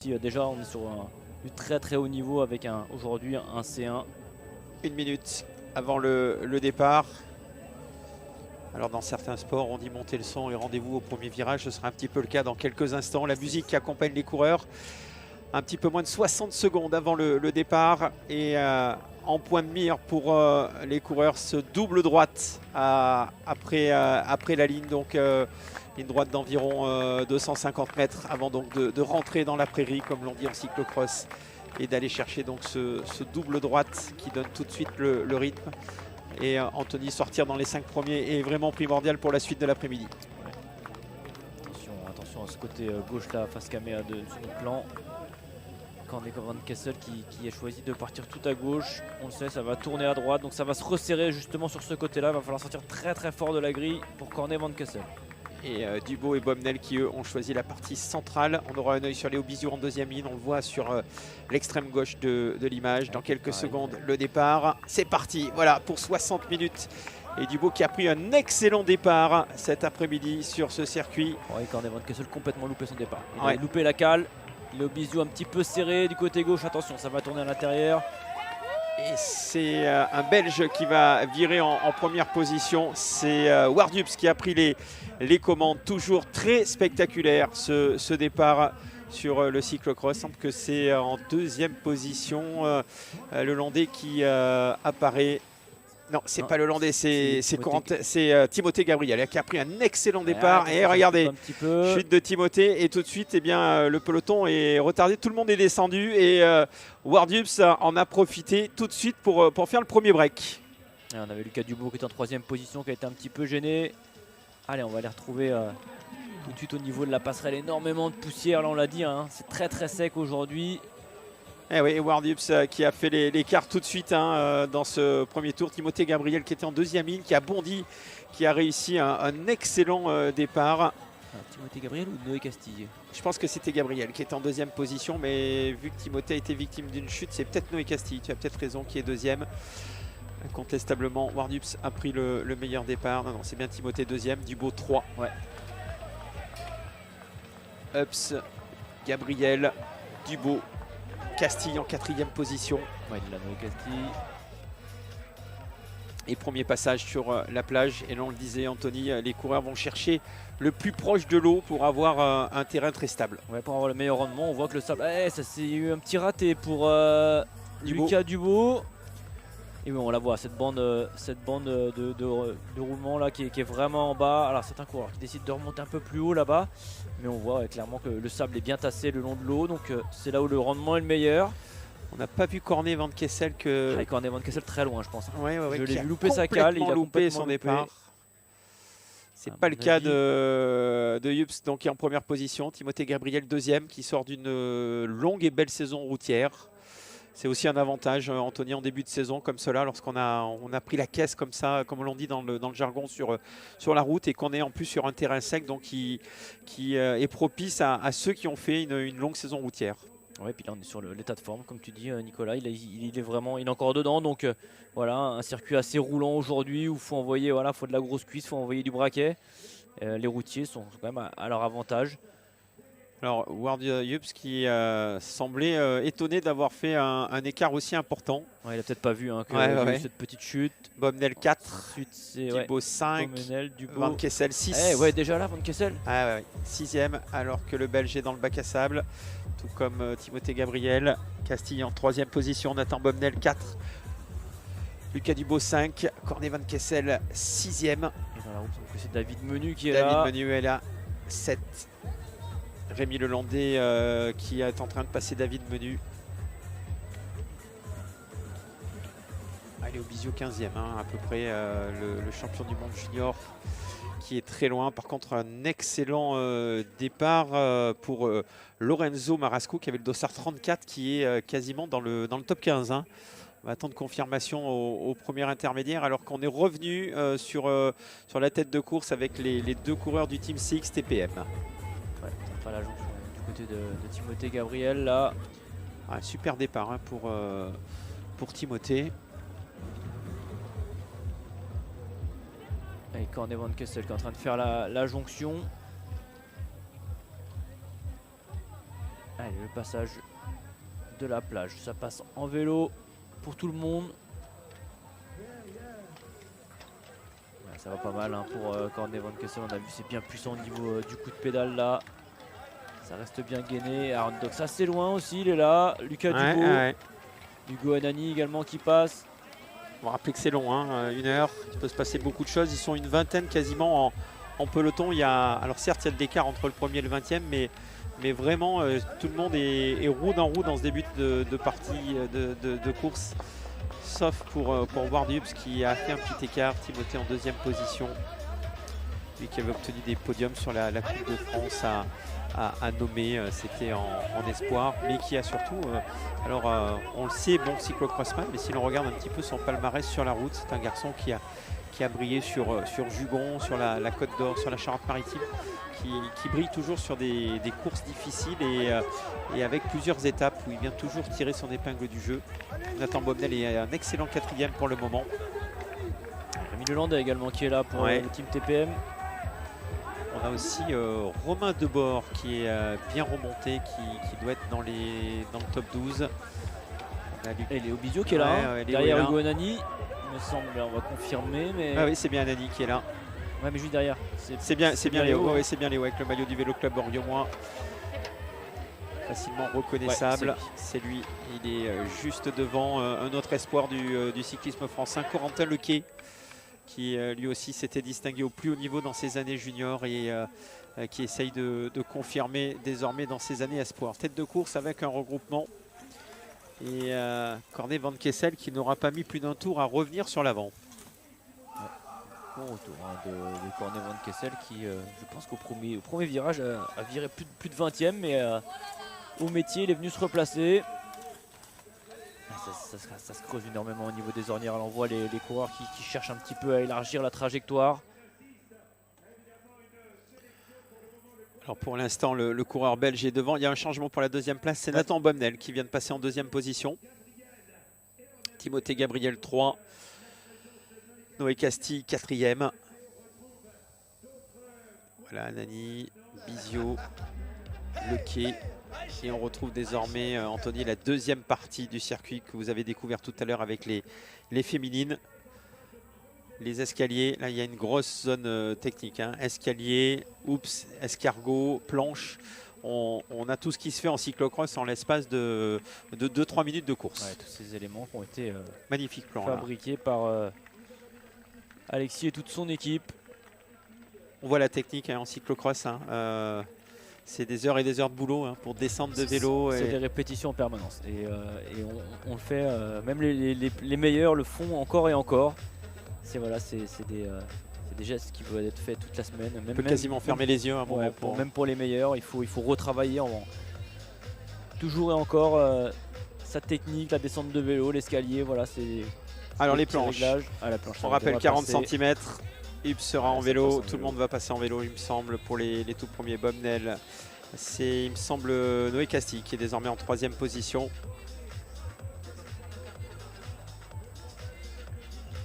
Déjà on est sur du très très haut niveau avec aujourd'hui un C1. Une minute avant le départ. Alors dans certains sports, on dit monter le son et rendez-vous au premier virage. Ce sera un petit peu le cas dans quelques instants. La musique qui accompagne les coureurs. Un petit peu moins de 60 secondes avant le départ. Et en point de mire pour les coureurs, ce double droite après la ligne. Donc une droite d'environ 250 mètres avant donc de rentrer dans la prairie, comme l'on dit en cyclocross. Et d'aller chercher donc ce double droite qui donne tout de suite le rythme. Et Anthony sortir dans les 5 premiers est vraiment primordial pour la suite de l'après-midi. Ouais. Attention à ce côté gauche là, face caméra de son plan. Corné Van Kessel qui a choisi de partir tout à gauche. On le sait, ça va tourner à droite, donc ça va se resserrer justement sur ce côté-là. Il va falloir sortir très très fort de la grille pour Corné Van Kessel. Et Dubo et Bomnel qui eux ont choisi la partie centrale. On aura un œil sur Léo Biziou en deuxième ligne. On le voit sur l'extrême gauche de l'image. Dans quelques secondes, le départ. C'est parti, voilà, pour 60 minutes. Et Dubo qui a pris un excellent départ cet après-midi sur ce circuit. Oui, Corné Van Kessel complètement loupé son départ. Il a loupé la cale. Léo Biziou un petit peu serré du côté gauche. Attention, ça va tourner à l'intérieur. Et c'est un Belge qui va virer en première position. C'est Wardups qui a pris les commandes. Toujours très spectaculaire ce départ sur le cyclocross. Il semble que c'est en deuxième position le Landais qui apparaît. Non, c'est pas le Landais, c'est Timothée Gabriel qui a pris un excellent départ. Et regardez, chute de Timothée et tout de suite, eh bien, le peloton est retardé. Tout le monde est descendu et Wardups en a profité tout de suite pour faire le premier break. Et on avait Lucas Dubourg qui est en troisième position, qui a été un petit peu gêné. Allez, on va les retrouver tout de suite au niveau de la passerelle. Énormément de poussière, là on l'a dit, hein, c'est très très sec aujourd'hui. Eh oui, Wardups qui a fait l'écart tout de suite dans ce premier tour. Timothée Gabriel qui était en deuxième ligne, qui a bondi, qui a réussi un excellent départ. Alors, Timothée Gabriel ou Noé Castille? Je pense que c'était Gabriel qui était en deuxième position, mais vu que Timothée a été victime d'une chute, c'est peut-être Noé Castille, tu as peut-être raison, qui est deuxième. Incontestablement, Wardups a pris le meilleur départ. Non, c'est bien Timothée deuxième, Dubo 3. Ouais. Ups, Gabriel, Dubo, Castille en quatrième position. Ouais, il a Noé Castille. Et premier passage sur la plage. Et là, on le disait, Anthony, les coureurs vont chercher le plus proche de l'eau pour avoir un terrain très stable. Ouais, pour avoir le meilleur rendement. On voit que le sable. Ça s'est eu un petit raté pour Lucas Dubo. Et oui, on la voit, cette bande de roulement là qui est vraiment en bas. Alors c'est un coureur qui décide de remonter un peu plus haut là-bas. Mais on voit clairement que le sable est bien tassé le long de l'eau. Donc c'est là où le rendement est le meilleur. On n'a pas vu Corné Van Kessel que... Corné Van Kessel très loin je pense. Ouais, je l'ai vu louper sa cale, il a loupé son départ. C'est pas le cas de Yups, donc qui est en première position. Timothée Gabriel deuxième, qui sort d'une longue et belle saison routière. C'est aussi un avantage, Anthony, en début de saison comme cela, lorsqu'on a pris la caisse comme ça, comme on l'on dit dans le jargon, sur la route, et qu'on est en plus sur un terrain sec, donc qui est propice à ceux qui ont fait une longue saison routière. Ouais, puis là on est sur l'état de forme, comme tu dis, Nicolas, il est encore dedans, donc voilà, un circuit assez roulant aujourd'hui où il faut envoyer, voilà, faut de la grosse cuisse, il faut envoyer du braquet. Les routiers sont quand même à leur avantage. Alors, Wardups qui semblait étonné d'avoir fait un écart aussi important. Ouais, il a peut-être pas vu cette petite chute. Bomnel 4, Dubo 5, Van Kessel 6. Ouais, déjà là, Van Kessel. Ah ouais, 6e, alors que le Belge est dans le bac à sable, tout comme Timothée Gabriel. Castille en 3e position, Nathan Bomnel 4. Lucas Dubo 5, Corné Van Kessel 6e. Et dans la route, c'est David Menu qui est là. David Menu est là, 7. Rémi Lelandais qui est en train de passer David Menu. Léo Biziou 15e, à peu près, le champion du monde junior qui est très loin. Par contre, un excellent départ pour Lorenzo Marasco qui avait le dossard 34 qui est quasiment dans le top 15. On va attendre confirmation au premier intermédiaire alors qu'on est revenu sur la tête de course avec les deux coureurs du Team CX TPM. Ouais, pas la jonction du côté de Timothée Gabriel là. Super départ pour Timothée. Et Corné Van Kessel qui est en train de faire la jonction. Allez, le passage de la plage, ça passe en vélo pour tout le monde. Ouais, ça va pas mal hein, pour Corné Van Kessel, on a vu c'est bien puissant au niveau du coup de pédale là. Ça reste bien gainé. Aaron Dox assez loin aussi, il est là. Lucas Dugo. Hugo Anani également qui passe. On va rappeler que c'est long, hein, 1 heure, il peut se passer beaucoup de choses. Ils sont une vingtaine quasiment en peloton. Alors certes, il y a de l'écart entre le premier et le 20e, mais vraiment tout le monde est roue dans ce début de partie de course. Sauf pour Ward Hubbs qui a fait un petit écart. Timothée en 2e position. Lui qui avait obtenu des podiums sur la Coupe de France à nommer, c'était en espoir, mais qui a surtout, on le sait, bon cyclocrossman, mais si l'on regarde un petit peu son palmarès sur la route, c'est un garçon qui a brillé sur Jugon, sur la Côte d'Or, sur la Charente-Maritime, qui brille toujours sur des courses difficiles et avec plusieurs étapes où il vient toujours tirer son épingle du jeu. Nathan Bomnel est un excellent 4e pour le moment. Rémi Lelandais également qui est là pour le team TPM. On a aussi Romain Debord qui est bien remonté, qui doit être dans le top 12. Et Léo Bizio qui est là, derrière Hugo Anani, il me semble, on va confirmer. Mais... Ah oui, c'est bien Anani qui est là. Ouais, mais juste derrière. C'est bien Léo, c'est bien Léo avec le maillot du Vélo Club Orgueil-Moi. Facilement reconnaissable. Ouais, c'est lui, il est juste devant un autre espoir du cyclisme français, Corentin Lequet, qui lui aussi s'était distingué au plus haut niveau dans ses années juniors et qui essaye de confirmer désormais dans ses années espoirs. Tête de course avec un regroupement et Corné Van Kessel qui n'aura pas mis plus d'un tour à revenir sur l'avant. Bon retour de Corné Van Kessel qui, je pense qu'au premier virage a viré plus de 20e, mais au métier il est venu se replacer. Ça se creuse énormément au niveau des ornières. Alors on voit les coureurs qui cherchent un petit peu à élargir la trajectoire. Alors pour l'instant, le coureur belge est devant. Il y a un changement pour la 2e place. C'est Nathan Bomnel qui vient de passer en 2e position. Timothée Gabriel 3. Noé Castille 4e. Voilà, Nani, Bizio, Lequet. Et on retrouve désormais, Anthony, la 2e partie du circuit que vous avez découvert tout à l'heure avec les féminines. Les escaliers, là il y a une grosse zone technique. Hein. Escalier, escargot, planche. On a tout ce qui se fait en cyclocross en l'espace de 2-3 minutes de course. Ouais, tous ces éléments qui ont été magnifique plan, fabriqués par Alexis et toute son équipe. On voit la technique en cyclocross. Hein. C'est des heures et des heures de boulot pour descendre de vélo. C'est des répétitions en permanence. Et on le fait, même les meilleurs le font encore et encore. C'est des gestes qui peuvent être faits toute la semaine. On peut quasiment fermer les yeux. Même pour les meilleurs, il faut retravailler toujours et encore sa technique, la descente de vélo, l'escalier. Voilà, alors les planches. La planche, on rappelle 40 cm. Hubbs sera en vélo, tout le monde va passer en vélo il me semble pour les tout premiers. Bomnel, c'est il me semble Noé Castille qui est désormais en 3e position.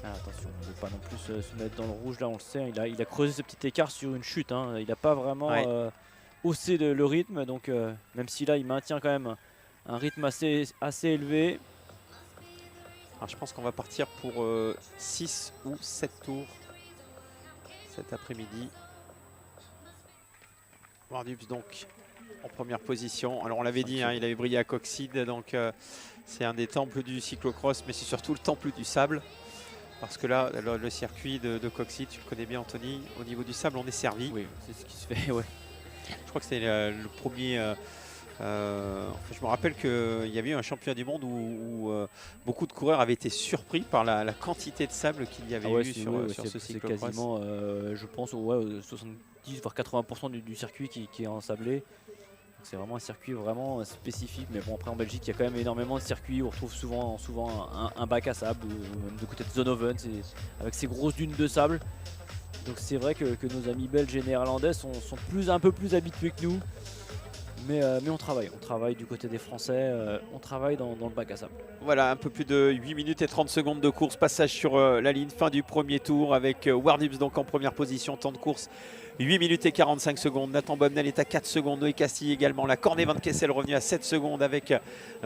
Attention, on ne veut pas non plus se mettre dans le rouge là, on le sait, il a creusé ce petit écart sur une chute, hein. Il n'a pas vraiment haussé le rythme, donc même si là il maintient quand même un rythme assez élevé. Alors je pense qu'on va partir pour 6 ou 7 tours cet après-midi. Ward Hubbs donc en première position. Alors on l'avait dit, hein, il avait brillé à Coxide, donc c'est un des temples du cyclocross, mais c'est surtout le temple du sable. Parce que là, le circuit de Coxide, tu le connais bien Anthony, au niveau du sable on est servi. Oui, c'est ce qui se fait, ouais. Je crois que c'est le premier... je me rappelle qu'il y avait eu un championnat du monde où beaucoup de coureurs avaient été surpris par la quantité de sable qu'il y avait eu sur ce cyclocross. C'est quasiment, je pense, 70 voire 80% du circuit qui est ensablé. C'est vraiment un circuit vraiment spécifique. Mais bon, après en Belgique, il y a quand même énormément de circuits où on retrouve souvent un bac à sable, ou même de côté de Zonhoven, avec ces grosses dunes de sable. Donc c'est vrai que nos amis belges et néerlandais sont un peu plus habitués que nous. Mais on travaille du côté des Français, on travaille dans le bac à sable. Voilà, un peu plus de 8 minutes et 30 secondes de course, passage sur la ligne, fin du premier tour avec Ward Hubbs donc en première position, temps de course 8 minutes et 45 secondes. Nathan Bomnel est à 4 secondes. Noé Castille également. La Cornet Van Kessel revenu à 7 secondes avec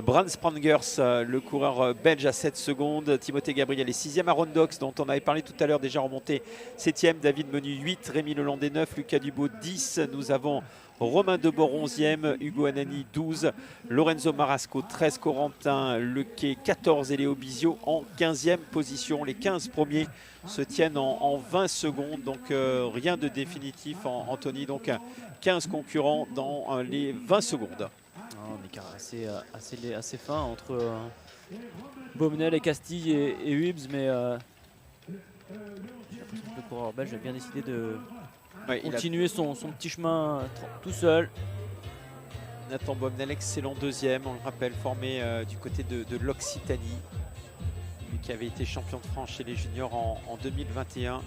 Brand Sprangers, le coureur belge à 7 secondes. Timothée Gabriel est 6e. Aaron Dox, dont on avait parlé tout à l'heure, déjà remonté 7e. David Menu 8. Rémi Lelandais 9. Lucas Dubaud 10. Nous avons Romain Debord 11e, Hugo Anani 12, Lorenzo Marasco 13, Corentin Lequet 14 et Léo Bizio en 15e position. Les 15 premiers se tiennent en 20 secondes, donc rien de définitif, Anthony. Donc 15 concurrents dans les 20 secondes. Un écart assez fin entre Bomnel et Castille et Hubbs, mais j'ai l'impression que le coureur belge a bien décidé de continuer son petit chemin tout seul. Nathan Bomnel, excellent deuxième, on le rappelle, formé du côté de l'Occitanie, lui qui avait été champion de France chez les juniors en 2021.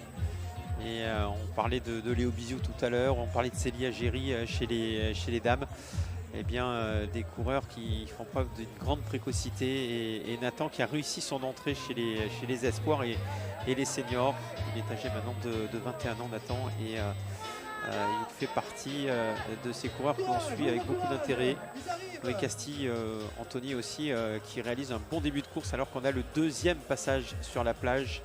Et on parlait de Léo Bizio tout à l'heure, on parlait de Célia Géry chez les dames. Eh bien, des coureurs qui font preuve d'une grande précocité, et Nathan qui a réussi son entrée chez les espoirs et les seniors. Il est âgé maintenant de 21 ans, Nathan, et il fait partie de ces coureurs que l'on suit avec beaucoup d'intérêt. Noé Castille, Anthony aussi, qui réalise un bon début de course alors qu'on a le deuxième passage sur la plage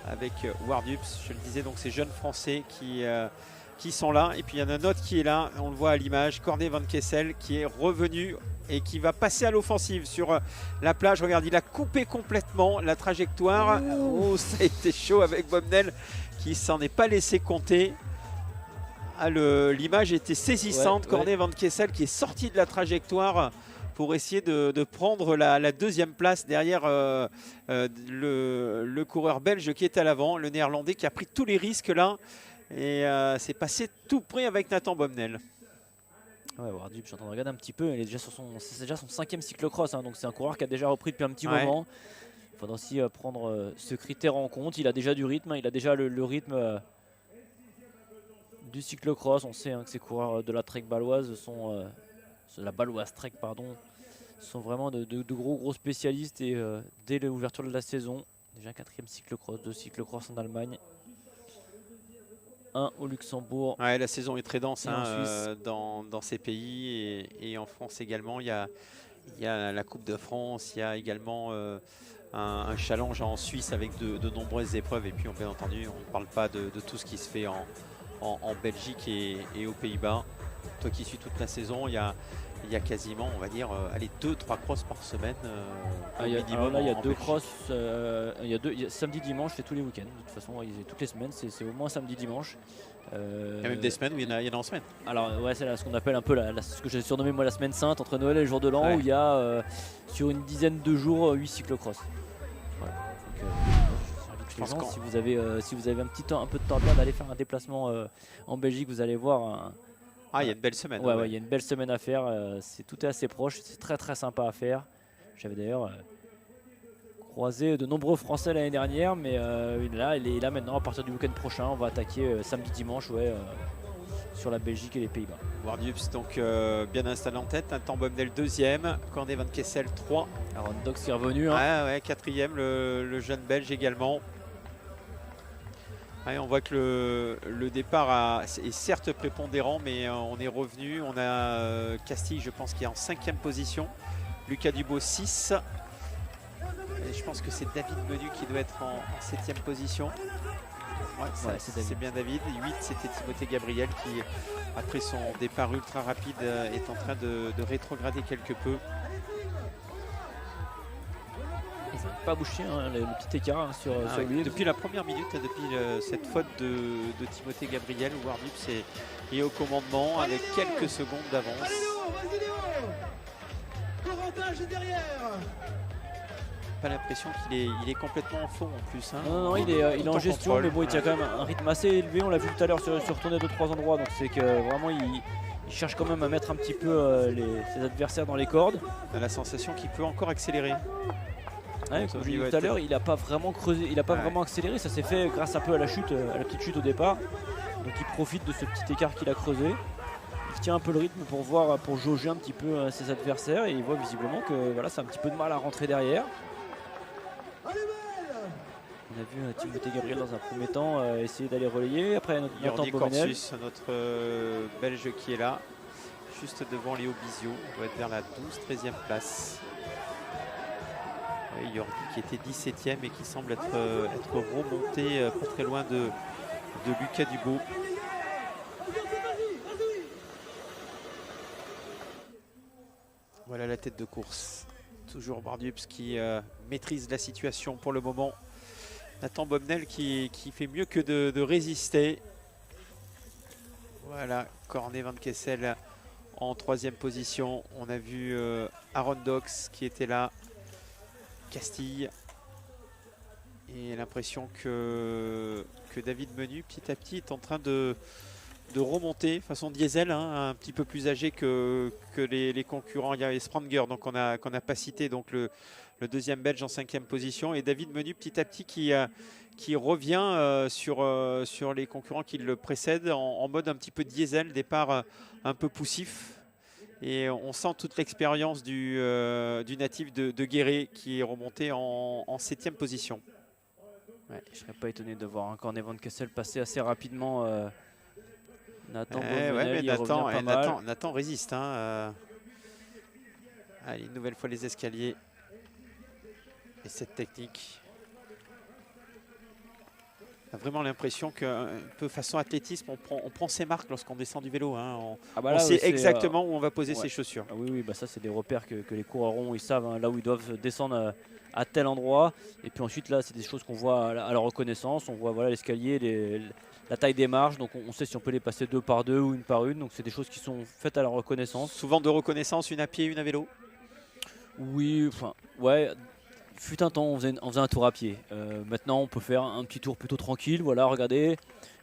avec Ward Hubbs. Je le disais, donc ces jeunes Français qui sont là, et puis il y en a un autre qui est là, on le voit à l'image, Cornet Van Kessel, qui est revenu et qui va passer à l'offensive sur la plage. Regarde, il a coupé complètement la trajectoire. Oh, ça a été chaud avec Bomnel qui s'en est pas laissé compter. Ah, l'image était saisissante. Ouais, Cornet Van Kessel qui est sorti de la trajectoire pour essayer de prendre la deuxième place derrière le coureur belge qui est à l'avant, le néerlandais qui a pris tous les risques là. Et c'est passé tout près avec Nathan Bomnel. Ouais, Ward Hubbs, je suis en train de regarder un petit peu. Il est déjà c'est déjà son 5e cyclocross, hein, donc c'est un coureur qui a déjà repris depuis un petit moment. Il faudra aussi prendre ce critère en compte. Il a déjà du rythme, il a déjà le rythme du cyclocross. On sait que ces coureurs de la Trek baloise sont, la baloise Trek, pardon, sont vraiment de gros spécialistes. Et dès l'ouverture de la saison, déjà 4e cyclocross, 2 cyclocross en Allemagne, 1 au Luxembourg. Ouais, la saison est très dense dans ces pays, et en France également. Il y a la Coupe de France, il y a également un challenge en Suisse avec de nombreuses épreuves. Et puis bien entendu, on ne parle pas de tout ce qui se fait en Belgique et aux Pays-Bas. Toi qui suis toute la saison, il y a quasiment, on va dire, 2-3 crosses par semaine. Il y a 2 crosses, samedi, dimanche, c'est tous les week-ends. De toute façon, toutes les semaines, c'est au moins samedi, dimanche. Il y a même des semaines où il y en a en semaine. Alors ouais, c'est ce qu'on appelle un peu ce que j'ai surnommé moi la semaine sainte entre Noël et le jour de l'an, où il y a sur une dizaine de jours 8 cyclocross. Voilà. Donc, si vous avez un peu de temps d'aller faire un déplacement en Belgique, vous allez voir il y a une belle semaine. Ouais, il y a une belle semaine à faire. Tout est assez proche, c'est très sympa à faire. J'avais d'ailleurs croisé de nombreux Français l'année dernière, mais il est là maintenant. À partir du week-end prochain, on va attaquer samedi, dimanche, sur la Belgique et les Pays-Bas. Ward Hubbs donc bien installé en tête. Nathan Bomnel 2e, Cornet Van Kessel 3. Aaron Dox est revenu. 4e, le jeune Belge également. On voit que le départ est certes prépondérant, mais on est revenu. On a Castille, je pense, qui est en 5e position. Lucas Dubaud 6. Et je pense que c'est David Menu qui doit être en 7e position. C'est bien David. 8, c'était Timothée Gabriel qui, après son départ ultra rapide, est en train de rétrograder quelque peu. Ils n'ont pas bouché le petit écart sur lui. Depuis la première minute, depuis cette faute de Timothée Gabriel, Ward Hubbs est au commandement avec quelques secondes d'avance. Pas l'impression qu'il est complètement en fond en plus. Non, il est en gestion, contrôle. Mais bon, il tient quand même un rythme assez élevé. On l'a vu tout à l'heure sur tourner 2-3 endroits. Donc c'est que vraiment il cherche quand même à mettre un petit peu ses adversaires dans les cordes. On a la sensation qu'il peut encore accélérer. Comme je l'ai dit tout à l'heure, il n'a pas vraiment creusé, il n'a pas vraiment accéléré. Ça s'est fait grâce un peu à la petite chute au départ. Donc il profite de ce petit écart qu'il a creusé. Il tient un peu le rythme pour jauger un petit peu ses adversaires, et il voit visiblement que c'est un petit peu de mal à rentrer derrière. On a vu Timothée Gabriel dans un premier temps essayer d'aller relayer. Après Nathan Jordi Beaumenel. Corsus, notre Belge qui est là, juste devant Léo Bizio. On doit être vers la 12-13e place. Oui, Jordi qui était 17e et qui semble être remonté pas très loin de Lucas Dubo. Voilà la tête de course. Toujours Bardups qui maîtrise la situation pour le moment. Nathan Beaumenel qui fait mieux que de résister. Voilà, Cornet Van Kessel en 3e position. On a vu Aaron Dox qui était là. Castille. Et l'impression que David Menu, petit à petit, est en train de remonter façon diesel, hein, un petit peu plus âgé que les concurrents. Il y avait Spranger, donc qu'on n'a pas cité, donc le deuxième belge en 5e position, et David Menu petit à petit qui revient sur les concurrents qui le précèdent en mode un petit peu diesel, départ un peu poussif, et on sent toute l'expérience du natif de Guéret qui est remonté en 7e position. Ouais, je ne serais pas étonné de voir un Cornet Van Kessel passer assez rapidement. Nathan Beaumenel, Nathan résiste. Hein, Allez, une nouvelle fois les escaliers. Et cette technique. On a vraiment l'impression qu'un peu façon athlétisme, on prend ses marques lorsqu'on descend du vélo. Hein. On sait exactement où on va poser ses chaussures. Ah oui, bah ça c'est des repères que les coureurs ont. Ils savent hein, là où ils doivent descendre à tel endroit. Et puis ensuite là, c'est des choses qu'on voit à la reconnaissance. On voit voilà, l'escalier, la taille des marches. Donc on sait si on peut les passer 2 par 2 ou 1 par 1. Donc c'est des choses qui sont faites à la reconnaissance. Souvent de reconnaissance, une à pied, une à vélo. Oui, enfin, ouais. Fut un temps, on faisait un tour à pied. Maintenant, on peut faire un petit tour plutôt tranquille, voilà, regardez.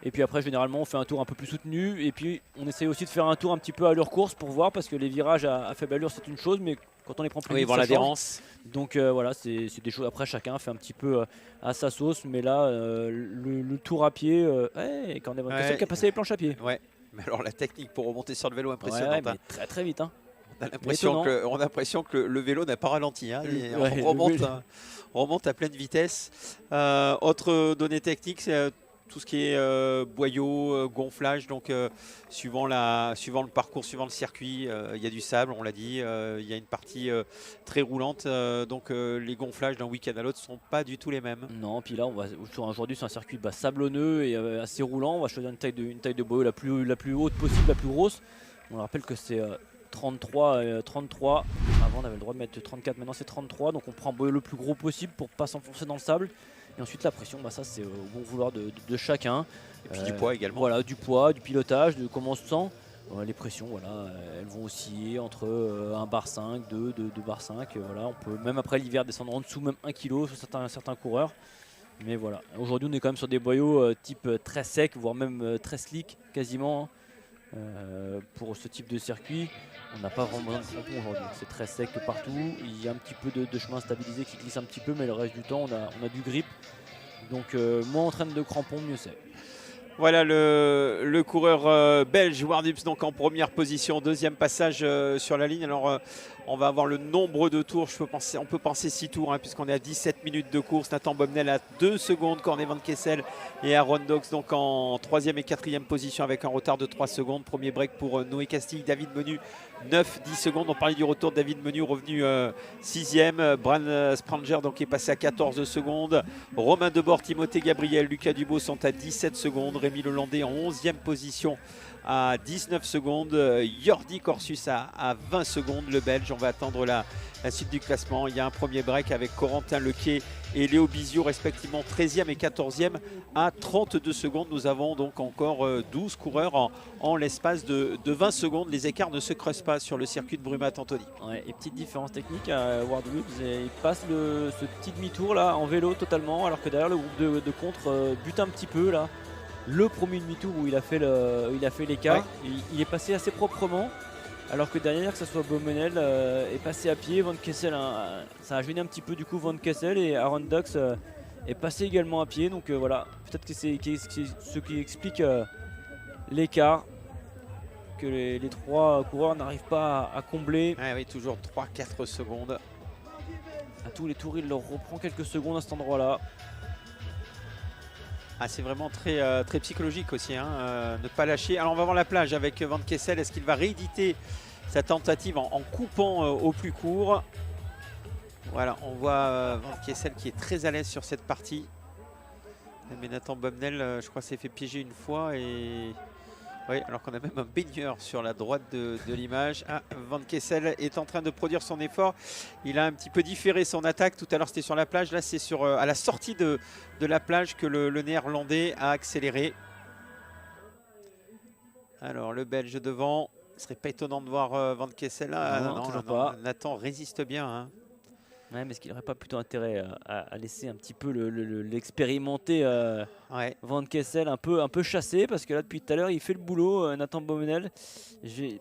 Et puis après, généralement, on fait un tour un peu plus soutenu. Et puis, on essaye aussi de faire un tour un petit peu à allure course pour voir, parce que les virages à faible allure, c'est une chose, mais quand on les prend plus vite, voir l'adhérence. Donc voilà, c'est des choses. Après, chacun fait un petit peu à sa sauce. Mais là, le tour à pied, quand on est qui a passé les planches à pied. Ouais. Mais alors, la technique pour remonter sur le vélo, impressionnante. Ouais, mais très très vite. Hein. On a l'impression que le vélo n'a pas ralenti. Hein. On remonte à pleine vitesse. Autre donnée technique, c'est tout ce qui est boyau, gonflage. Donc, suivant le parcours, suivant le circuit, il y a du sable, on l'a dit. Il y a une partie très roulante. Donc, les gonflages d'un week-end à l'autre ne sont pas du tout les mêmes. Non, puis là, aujourd'hui, c'est un circuit sablonneux et assez roulant. On va choisir une taille de boyau la plus haute possible, la plus grosse. On rappelle que c'est 33. Avant, on avait le droit de mettre 34, maintenant c'est 33. Donc on prend un boyau le plus gros possible pour pas s'enfoncer dans le sable. Et ensuite la pression, ça c'est au bon vouloir de chacun. Et puis du poids également. Voilà, du poids, du pilotage, de comment on se sent. Les pressions, voilà, elles vont osciller entre 1 bar 5, 2 bar 5. Voilà, on peut même après l'hiver descendre en dessous, même 1 kg sur certains coureurs. Mais voilà, aujourd'hui on est quand même sur des boyaux type très sec, voire même très slick quasiment. Pour ce type de circuit, on n'a pas vraiment de crampons aujourd'hui. C'est très sec partout. Il y a un petit peu de chemin stabilisé qui glisse un petit peu, mais le reste du temps, on a du grip. Donc, moins on traîne de crampons, mieux c'est. Voilà le coureur belge Wardups donc en première position, deuxième passage sur la ligne. Alors on va avoir le nombre de tours, on peut penser 6 tours hein, puisqu'on est à 17 minutes de course. Nathan Beaumenel à 2 secondes, Cornet Van Kessel et Aaron Dox donc en 3e et 4e position avec un retard de 3 secondes. Premier break pour Noé Castille, David Menu 9-10 secondes. On parlait du retour de David Menu revenu 6e. Bran Spranger donc est passé à 14 secondes. Romain Debord, Timothée Gabriel, Lucas Dubo sont à 17 secondes. Rémi Lelandais en 11e position à 19 secondes. Jordi Corsus à 20 secondes. Le Belge, on va attendre la suite du classement. Il y a un premier break avec Corentin Lequet et Léo Bizio respectivement 13e et 14e à 32 secondes. Nous avons donc encore 12 coureurs en l'espace de 20 secondes. Les écarts ne se creusent pas sur le circuit de Brumat-Antony. Ouais, et petite différence technique à Wardups, il passe ce petit demi-tour là en vélo totalement, alors que derrière le groupe de contre bute un petit peu là. Le premier demi-tour où il a fait l'écart, ouais. Il est passé assez proprement, alors que derrière, que ce soit Beaumenel est passé à pied, Van Kessel, ça a gêné un petit peu du coup Van Kessel, et Aaron Dox est passé également à pied. Donc voilà, peut-être que c'est ce qui explique l'écart que les 3 coureurs n'arrivent pas à combler. Ah oui, toujours 3-4 secondes. À tous les tours, il leur reprend quelques secondes à cet endroit-là. Ah, c'est vraiment très, très psychologique aussi, hein, ne pas lâcher. Alors on va voir la plage avec Van Kessel. Est-ce qu'il va rééditer sa tentative en coupant au plus court? Voilà, on voit Van Kessel qui est très à l'aise sur cette partie. Mais Nathan Bomnel, je crois, s'est fait piéger une fois. Et oui, alors qu'on a même un baigneur sur la droite de l'image. Ah, Van Kessel est en train de produire son effort. Il a un petit peu différé son attaque. Tout à l'heure, c'était sur la plage. Là, c'est à la sortie de la plage que le Néerlandais a accéléré. Alors, le Belge devant. Ce serait pas étonnant de voir Van Kessel là. Non, toujours pas. Nathan résiste bien, hein. Ouais, mais est-ce qu'il n'aurait pas plutôt intérêt à laisser un petit peu l'expérimenter Ouais. Van Kessel un peu chassé, parce que là depuis tout à l'heure il fait le boulot, Nathan Beaumenel. J'ai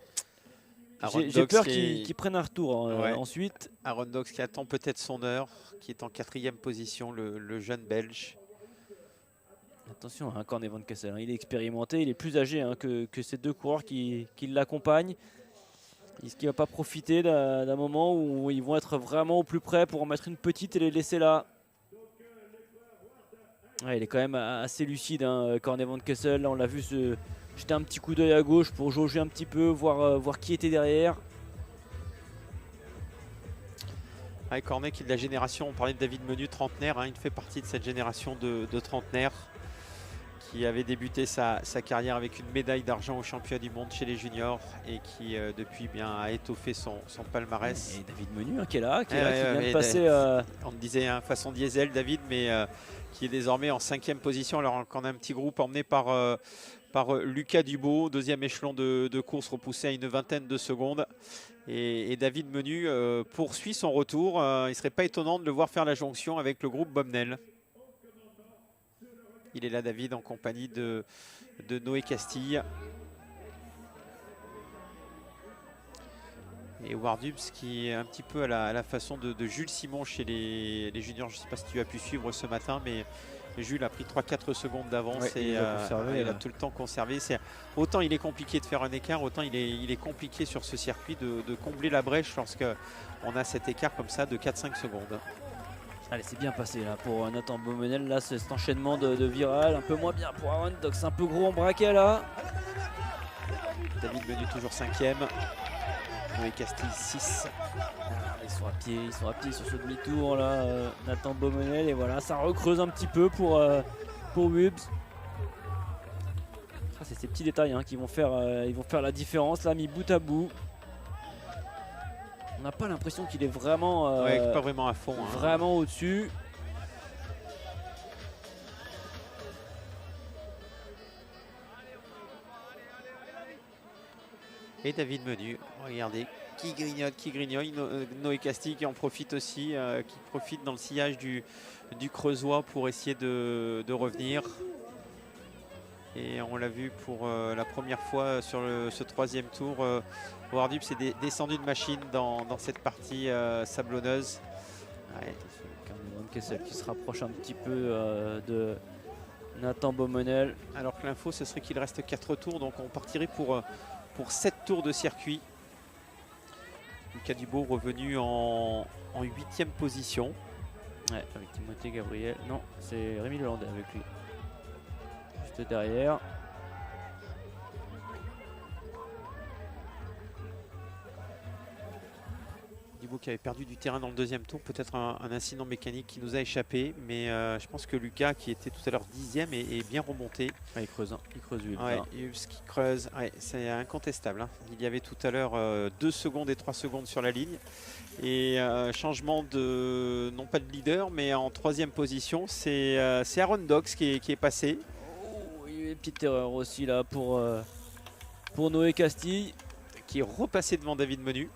peur qu'il prenne un retour Ouais. ensuite. Aaron Dox qui attend peut-être son heure, qui est en 4e position, le jeune Belge. Attention, hein, Corné Van Kessel, hein, il est expérimenté, il est plus âgé hein, que ces deux coureurs qui l'accompagnent. Est-ce qu'il ne va pas profiter d'un moment où ils vont être vraiment au plus près pour en mettre une petite et les laisser là? Ouais, il est quand même assez lucide, hein, Corné Van Kessel. Là, on l'a vu jeter un petit coup d'œil à gauche pour jauger un petit peu, voir qui était derrière. Ouais, Cornet qui est de la génération, on parlait de David Menu, trentenaire, hein, il fait partie de cette génération de trentenaires qui avait débuté sa carrière avec une médaille d'argent au championnat du monde chez les juniors et qui depuis a étoffé son palmarès. Et David Menu hein, qui est là, qui vient de passer. On disait hein, façon diesel David, mais qui est désormais en 5e position. Alors qu'on a un petit groupe emmené par Lucas Dubo, 2e échelon de course repoussé à une 20aine de secondes. Et David Menu poursuit son retour. Il ne serait pas étonnant de le voir faire la jonction avec le groupe Bomnel. Il est là, David, en compagnie de Noé Castille. Et Wardubs qui est un petit peu à la façon de Jules Simon chez les juniors. Je ne sais pas si tu as pu suivre ce matin, mais Jules a pris 3-4 secondes d'avance ouais, et il a tout le temps conservé. Autant il est compliqué de faire un écart, autant il est compliqué sur ce circuit de combler la brèche lorsqu'on a cet écart comme ça de 4-5 secondes. Allez, c'est bien passé là pour Nathan Beaumenel. Là, cet enchaînement de viral, un peu moins bien pour Aaron Dox, un peu gros en braquet là. David Menu toujours 5e. Noé Castille 6. Ils sont à pied sur ce demi-tour là, Nathan Beaumenel. Et voilà, ça recreuse un petit peu pour Wubbs. Ah, c'est ces petits détails hein, qui vont faire la différence là, mis bout à bout. On n'a pas l'impression qu'il est vraiment, pas vraiment à fond, hein. Vraiment au-dessus. Et David Menu, regardez, qui grignote. Noé Castille qui en profite aussi, qui profite dans le sillage du Creusois pour essayer de revenir. Et on l'a vu pour la première fois sur ce 3e tour. Wardub s'est descendu de machine dans cette partie sablonneuse. Ouais, Van Kessel qui se rapproche un petit peu de Nathan Beaumenel. Alors que l'info, ce serait qu'il reste 4 tours, donc on partirait pour 7 tours de circuit. Lucas Dubo revenu en 8e position. Ouais, avec Timothée Gabriel. Non, c'est Rémi Lelandais avec lui. Juste derrière. Dubo qui avait perdu du terrain dans le 2e tour, peut-être un incident mécanique qui nous a échappé, mais je pense que Lucas qui était tout à l'heure 10e est bien remonté. Ouais, il creuse Wubbs. Ouais, Wubbs qui creuse, ouais, c'est incontestable, hein. Il y avait tout à l'heure 2 secondes et 3 secondes sur la ligne. Et changement de, non pas de leader, mais en 3e position, c'est Aaron Dox qui est passé. Oh, il y a une petite erreur aussi là pour Noé Castille. Qui est repassé devant David Menu.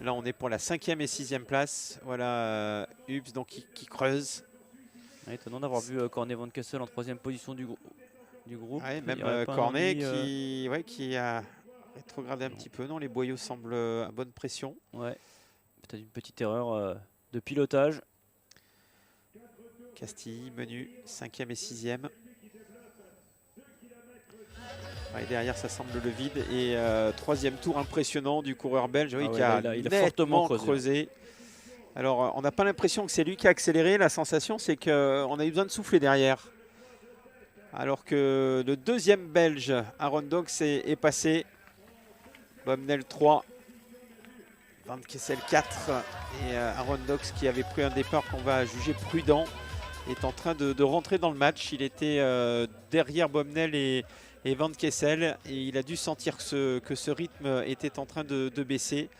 Là, on est pour la 5e et 6e place. Voilà, Wubbs donc qui creuse. Ouais, étonnant d'avoir vu Corné Van Kessel en 3e position du groupe. Ouais, même Cornet qui a rétrogradé un petit peu. Non, les boyaux semblent à bonne pression. Ouais, peut-être une petite erreur de pilotage. Castille, Menu, 5e et 6e. Et derrière, ça semble le vide. Et 3e tour impressionnant du coureur belge, qui a fortement creusé. Alors, on n'a pas l'impression que c'est lui qui a accéléré. La sensation, c'est qu'on a eu besoin de souffler derrière. Alors que le deuxième belge, Aaron Dox, est passé. Bomnel 3, Van Kessel 4. Et Aaron Dox, qui avait pris un départ qu'on va juger prudent, est en train de rentrer dans le match. Il était derrière Bomnel et Van Kessel. Et il a dû sentir que ce rythme était en train de baisser.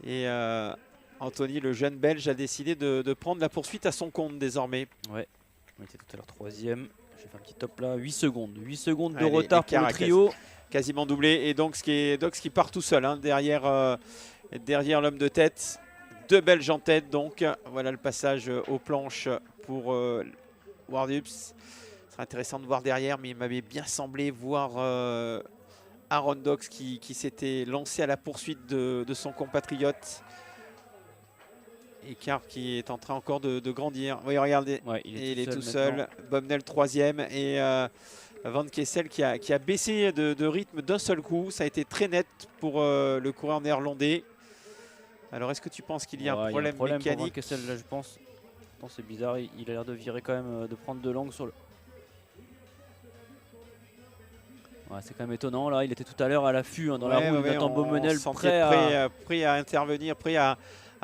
Et Anthony, le jeune belge, a décidé de prendre la poursuite à son compte désormais. Ouais, on était tout à l'heure troisième. J'ai fait un petit top là, 8 secondes. 8 secondes de Ouais, retard pour le trio. Quasiment doublé. Et donc, Dox qui part tout seul hein, derrière l'homme de tête. Deux Belges en tête. Donc, voilà le passage aux planches pour Wardups. Ce serait intéressant de voir derrière, mais il m'avait bien semblé voir Aaron Dox qui s'était lancé à la poursuite de son compatriote. Écart qui est en train encore de grandir. Oui, regardez, Ouais, il est tout seul. Bomnel troisième et Van Kessel qui a baissé de rythme d'un seul coup. Ça a été très net pour le coureur néerlandais. Alors, est-ce que tu penses qu'il y a un problème mécanique pour Van Kessel, là, je pense. C'est bizarre, il a l'air de virer quand même, de prendre de l'angle sur le... Ouais, c'est quand même étonnant, là, il était tout à l'heure à l'affût hein, dans la roue, Nathan Beaumenel prêt à intervenir, prêt à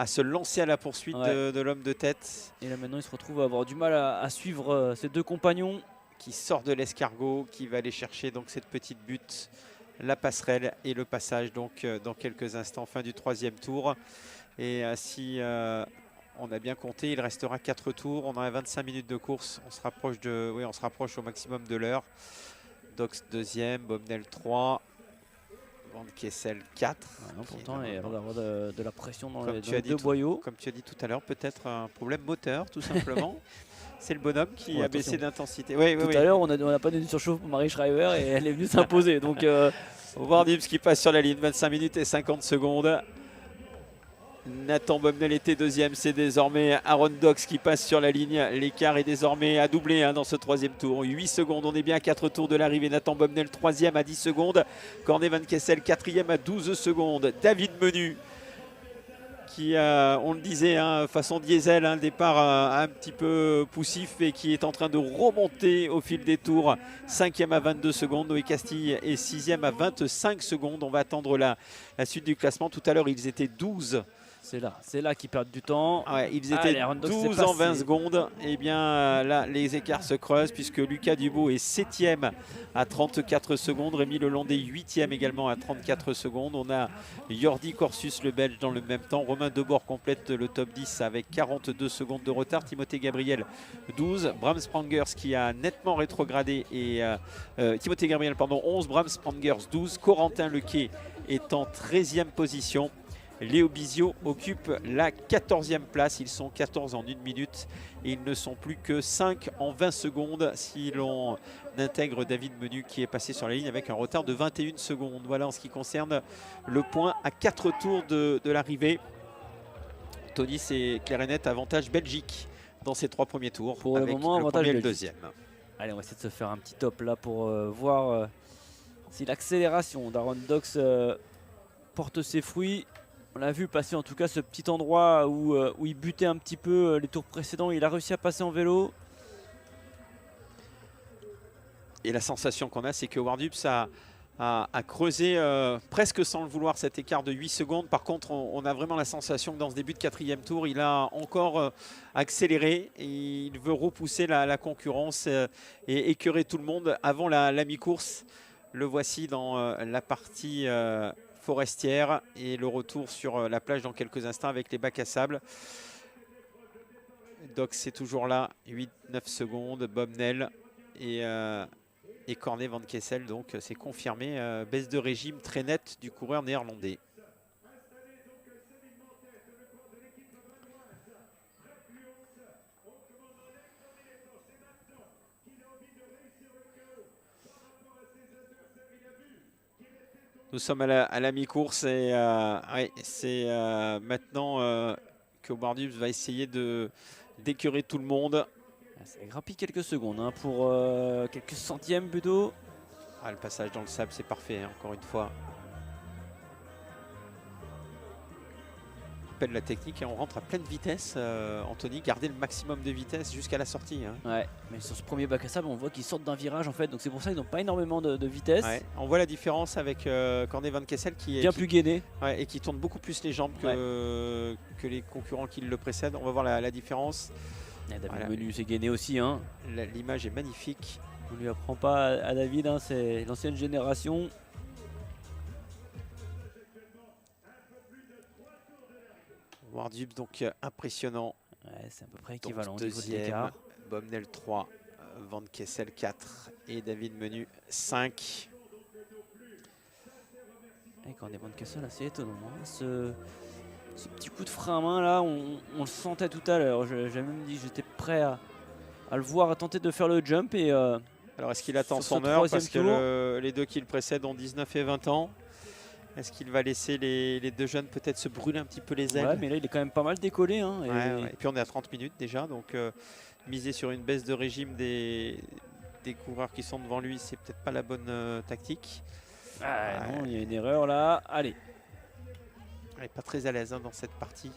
se lancer à la poursuite de l'homme de tête. Et là maintenant il se retrouve à avoir du mal à suivre ses deux compagnons. Qui sort de l'escargot, qui va aller chercher donc cette petite butte, la passerelle et le passage donc dans quelques instants, fin du troisième tour. Et si on a bien compté, il restera 4 tours, on a 25 minutes de course, on se rapproche au maximum de l'heure. Dox deuxième, Bomnel 3, Van Kessel 4. Non, pourtant, il y a d'avoir de la pression dans les deux boyaux. Comme tu as dit tout à l'heure, peut-être un problème moteur, tout simplement. C'est le bonhomme qui a baissé d'intensité. Tout à l'heure, on n'a pas donné de surchauffe pour Marie Schreiber et elle est venue s'imposer. Donc, Wardups qui passe sur la ligne, 25 minutes et 50 secondes. Nathan Bomnel était deuxième, c'est désormais Aaron Dox qui passe sur la ligne. L'écart est désormais à doubler dans ce troisième tour. 8 secondes, on est bien à 4 tours de l'arrivée. Nathan Bomnel troisième à 10 secondes. Corné Van Kessel quatrième à 12 secondes. David Menu qui, on le disait, façon diesel, un départ un petit peu poussif et qui est en train de remonter au fil des tours. 5e à 22 secondes. Noé Castille est 6e à 25 secondes. On va attendre la suite du classement. Tout à l'heure, ils étaient 12. C'est là qu'ils perdent du temps. Ouais, ils étaient 12 en 20 secondes. Et bien là, les écarts se creusent puisque Lucas Dubout est 7e à 34 secondes. Rémi Lelandais 8e également à 34 secondes. On a Jordi Corsus, le Belge, dans le même temps. Romain Debord complète le top 10 avec 42 secondes de retard. Timothée Gabriel 12. Bram Sprangers qui a nettement rétrogradé. Et Timothée Gabriel, pardon, 11. Bram Sprangers 12. Corentin Lequet est en 13e position. Léo Bizio occupe la 14e place. Ils sont 14 en 1 minute et ils ne sont plus que 5 en 20 secondes si l'on intègre David Menu qui est passé sur la ligne avec un retard de 21 secondes. Voilà en ce qui concerne le point à 4 tours de l'arrivée. Tony, c'est clair et net avantage Belgique dans ces 3 premiers tours. Pour le moment, avantage et le deuxième. Allez, on va essayer de se faire un petit top là pour voir si l'accélération d'Aaron Dox porte ses fruits. On a vu passer en tout cas ce petit endroit où il butait un petit peu les tours précédents. Il a réussi à passer en vélo. Et la sensation qu'on a, c'est que Wardups a creusé presque sans le vouloir cet écart de 8 secondes. Par contre, on a vraiment la sensation que dans ce début de 4e tour, il a encore accéléré. Et il veut repousser la concurrence et écœurer tout le monde avant la mi-course. Le voici dans la partie forestière et le retour sur la plage dans quelques instants avec les bacs à sable. Dox c'est toujours là, 8-9 secondes. Bomnel et Corné Van Kessel, donc c'est confirmé. Baisse de régime très nette du coureur néerlandais. Nous sommes à la mi-course et c'est maintenant que Wardups va essayer d'écœurer tout le monde. Ça grappille quelques secondes pour quelques centièmes plutôt. Le passage dans le sable, c'est parfait, encore une fois. rappelle la technique et on rentre à pleine vitesse. Anthony, garder le maximum de vitesse jusqu'à la sortie. Hein. Ouais, mais sur ce premier bac à sable, on voit qu'ils sortent d'un virage en fait, donc c'est pour ça qu'ils n'ont pas énormément de vitesse. Ouais, on voit la différence avec Corné Van Kessel qui est bien plus gainé. Ouais, et qui tourne beaucoup plus les jambes que les concurrents qui le précèdent. On va voir la différence. David Menu s'est gainé aussi. Hein. L'image est magnifique. On lui apprend pas à David, hein, c'est l'ancienne génération. Wardub donc impressionnant. Ouais, c'est à peu près équivalent. Deuxième, Bomnel 3, Van Kessel 4 et David Menu 5. Et quand on est Van Kessel, c'est étonnant. Hein. Ce petit coup de frein à main là, on le sentait tout à l'heure. J'ai même dit que j'étais prêt à le voir, à tenter de faire le jump. Et, alors est-ce qu'il attend son heure parce que les deux qui le précèdent ont 19 et 20 ans. Est-ce qu'il va laisser les deux jeunes peut-être se brûler un petit peu les ailes? Ouais, mais là il est quand même pas mal décollé. Hein, et puis on est à 30 minutes déjà, donc miser sur une baisse de régime des coureurs qui sont devant lui, c'est peut-être pas la bonne tactique. Non, il y a une erreur là. Allez. Elle n'est pas très à l'aise hein, dans cette partie.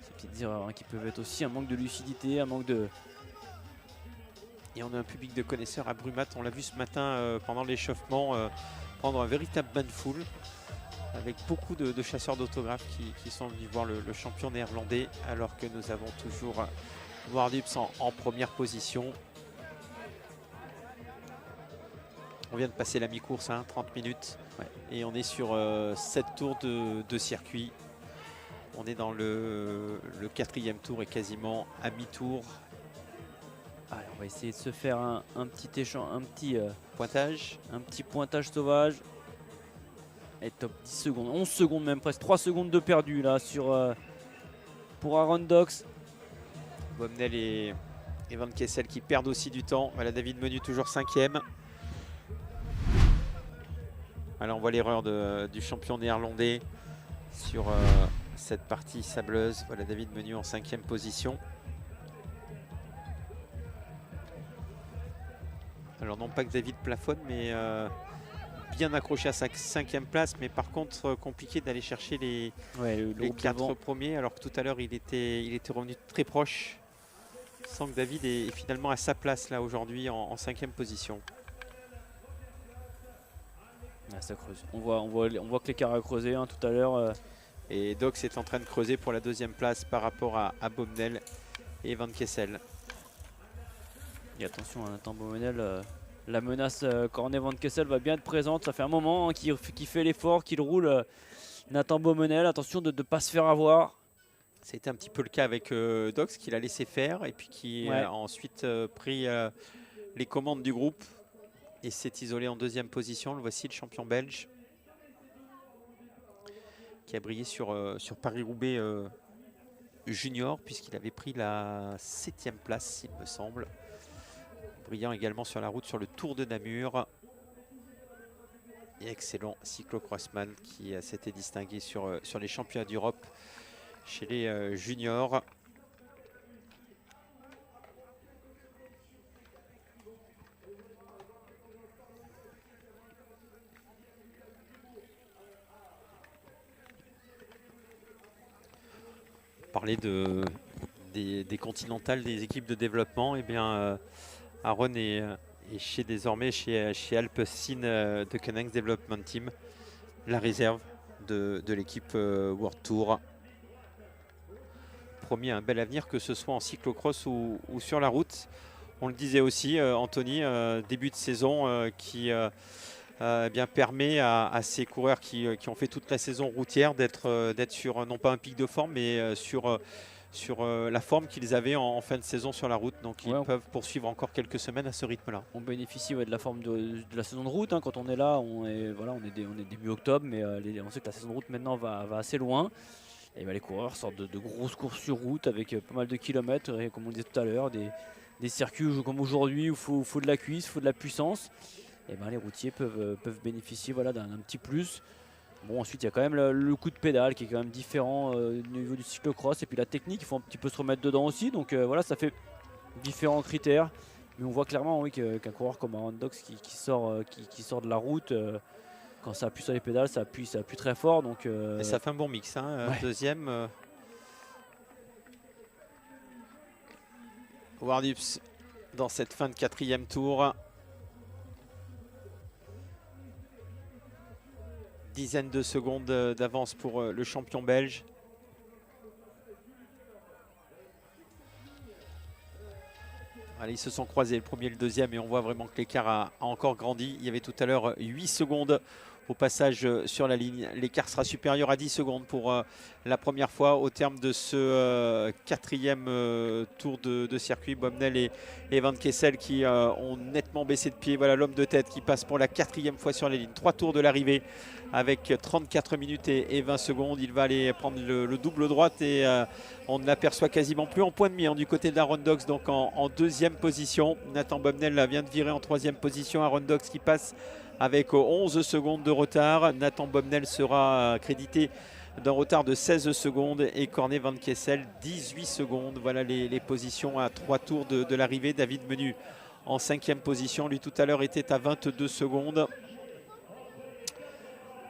Ces petites erreurs hein, qui peuvent être aussi un manque de lucidité, un manque de... Et on a un public de connaisseurs à Brumat. On l'a vu ce matin pendant l'échauffement prendre un véritable bain de foule avec beaucoup de chasseurs d'autographes qui sont venus voir le champion néerlandais alors que nous avons toujours Wardub en première position. On vient de passer la mi-course, hein, 30 minutes. Ouais. Et on est sur 7 tours de circuit. On est dans le 4e tour et quasiment à mi-tour. Allez, on va essayer de se faire un petit échange, un petit pointage sauvage. Et top 10 secondes, 11 secondes même presque, 3 secondes de perdu là pour Aaron Dox. Bomnel et Van Kessel qui perdent aussi du temps. Voilà, David Menu toujours 5e. Alors on voit l'erreur du champion néerlandais sur cette partie sableuse. Voilà David Menu en 5e position. Alors non pas que David plafonne, mais bien accroché à sa 5e place. Mais par contre compliqué d'aller chercher les 4 premiers. Alors que tout à l'heure il était revenu très proche. Sans que David est finalement à sa place là aujourd'hui en 5e position. Ah, ça creuse. On voit que l'écart a creusé hein, tout à l'heure. Et Dox est en train de creuser pour la 2e place par rapport à Bomnel et Van Kessel. Et attention à Nathan Bomnel, la menace Corné Van Kessel va bien être présente. Ça fait un moment hein, qu'il fait l'effort, qu'il roule. Nathan Bomnel, attention de ne pas se faire avoir. C'était un petit peu le cas avec Dox qu'il a laissé faire et puis qui a ensuite pris les commandes du groupe. Et s'est isolé en 2e position. Le voici, le champion belge. Qui a brillé sur Paris-Roubaix junior, puisqu'il avait pris la 7e place, il me semble. Brillant également sur la route, sur le Tour de Namur. Et excellent cyclo-crossman qui s'était distingué sur les championnats d'Europe chez les juniors. Parler des continentales, des équipes de développement, et bien Aaron est désormais chez Alpecin de Canang Development Team, la réserve de l'équipe World Tour. Promis un bel avenir, que ce soit en cyclocross ou sur la route. On le disait aussi, Anthony, début de saison qui bien permet à ces coureurs qui ont fait toute la saison routière d'être sur non pas un pic de forme, mais sur la forme qu'ils avaient en fin de saison sur la route. Donc ils peuvent poursuivre encore quelques semaines à ce rythme-là. On bénéficie de la forme de la saison de route. Hein. Quand on est là, on est début octobre, mais on sait que la saison de route maintenant va assez loin. Et les coureurs sortent de grosses courses sur route avec pas mal de kilomètres. Et comme on le disait tout à l'heure, des circuits comme aujourd'hui où il faut de la cuisse, il faut de la puissance. Et les routiers peuvent bénéficier d'un petit plus. Bon, ensuite il y a quand même le coup de pédale qui est quand même différent au niveau du cyclocross, et puis la technique, il faut un petit peu se remettre dedans aussi. Donc ça fait différents critères, mais on voit clairement qu'un coureur comme Aaron Dox qui sort de la route quand ça appuie sur les pédales, ça appuie très fort. Donc, Et ça fait un bon mix, hein. Ouais. Deuxième. Howard Hughes dans cette fin de 4e tour. Dizaine de secondes d'avance pour le champion belge. Allez, ils se sont croisés, le premier et le deuxième, et on voit vraiment que l'écart a encore grandi. Il y avait tout à l'heure 8 secondes au passage sur la ligne. L'écart sera supérieur à 10 secondes pour la première fois au terme de ce 4e tour de circuit. Bomnel et Van Kessel qui ont nettement baissé de pied. Voilà l'homme de tête qui passe pour la 4e fois sur les lignes. 3 tours de l'arrivée avec 34 minutes et 20 secondes. Il va aller prendre le double droite et on ne l'aperçoit quasiment plus en point de mire du côté d'Aaron Dox, donc en 2e position. Nathan Bomnel vient de virer en 3e position. Aaron Dox qui passe avec 11 secondes de retard. Nathan Bomnel sera crédité d'un retard de 16 secondes et Corné Van Kessel 18 secondes. Voilà les positions à 3 tours de l'arrivée. David Menu en 5e position. Lui tout à l'heure était à 22 secondes.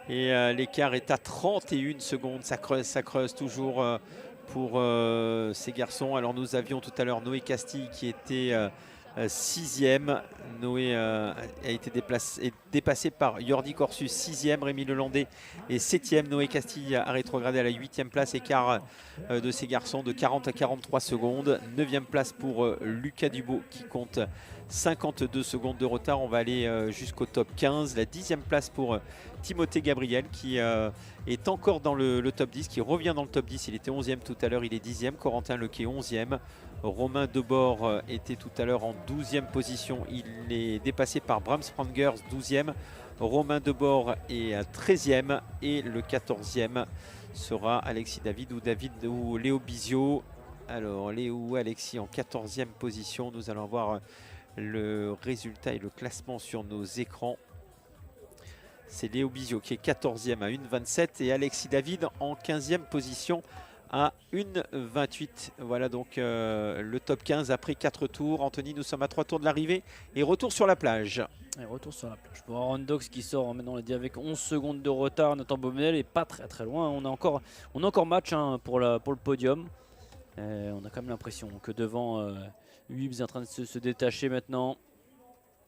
Et l'écart est à 31 secondes. Ça creuse toujours pour ces garçons. Alors nous avions tout à l'heure Noé Castille qui était 6e. Noé a été dépassé par Jordi Corsus, 6e. Rémi Lelandais est 7e. Noé Castille a rétrogradé à la 8e place. Écart de ces garçons de 40 à 43 secondes. 9e place pour Lucas Dubo qui compte 52 secondes de retard. On va aller jusqu'au top 15. La 10e place pour Timothée Gabriel qui est encore dans le top 10, qui revient dans le top 10. Il était 11e tout à l'heure, il est 10e. Corentin Lequet 11e. Romain Debord était tout à l'heure en 12e position. Il est dépassé par Bram Sprangers, 12e. Romain Debord est 13e. Et le 14e sera Alexis David ou Léo Bizio. Alors Léo ou Alexis en 14e position. Nous allons voir le résultat et le classement sur nos écrans. C'est Léo Bizio qui est 14e à 1,27 et Alexis David en 15e position à 1,28. Voilà donc le top 15 après 4 tours. Anthony, nous sommes à 3 tours de l'arrivée et retour sur la plage. Et retour sur la plage pour Aaron Dox qui sort maintenant, on l'a dit, avec 11 secondes de retard. Nathan Bomnel est pas très loin. On a encore match pour le podium. On a quand même l'impression que devant Huibs est en train de se détacher maintenant.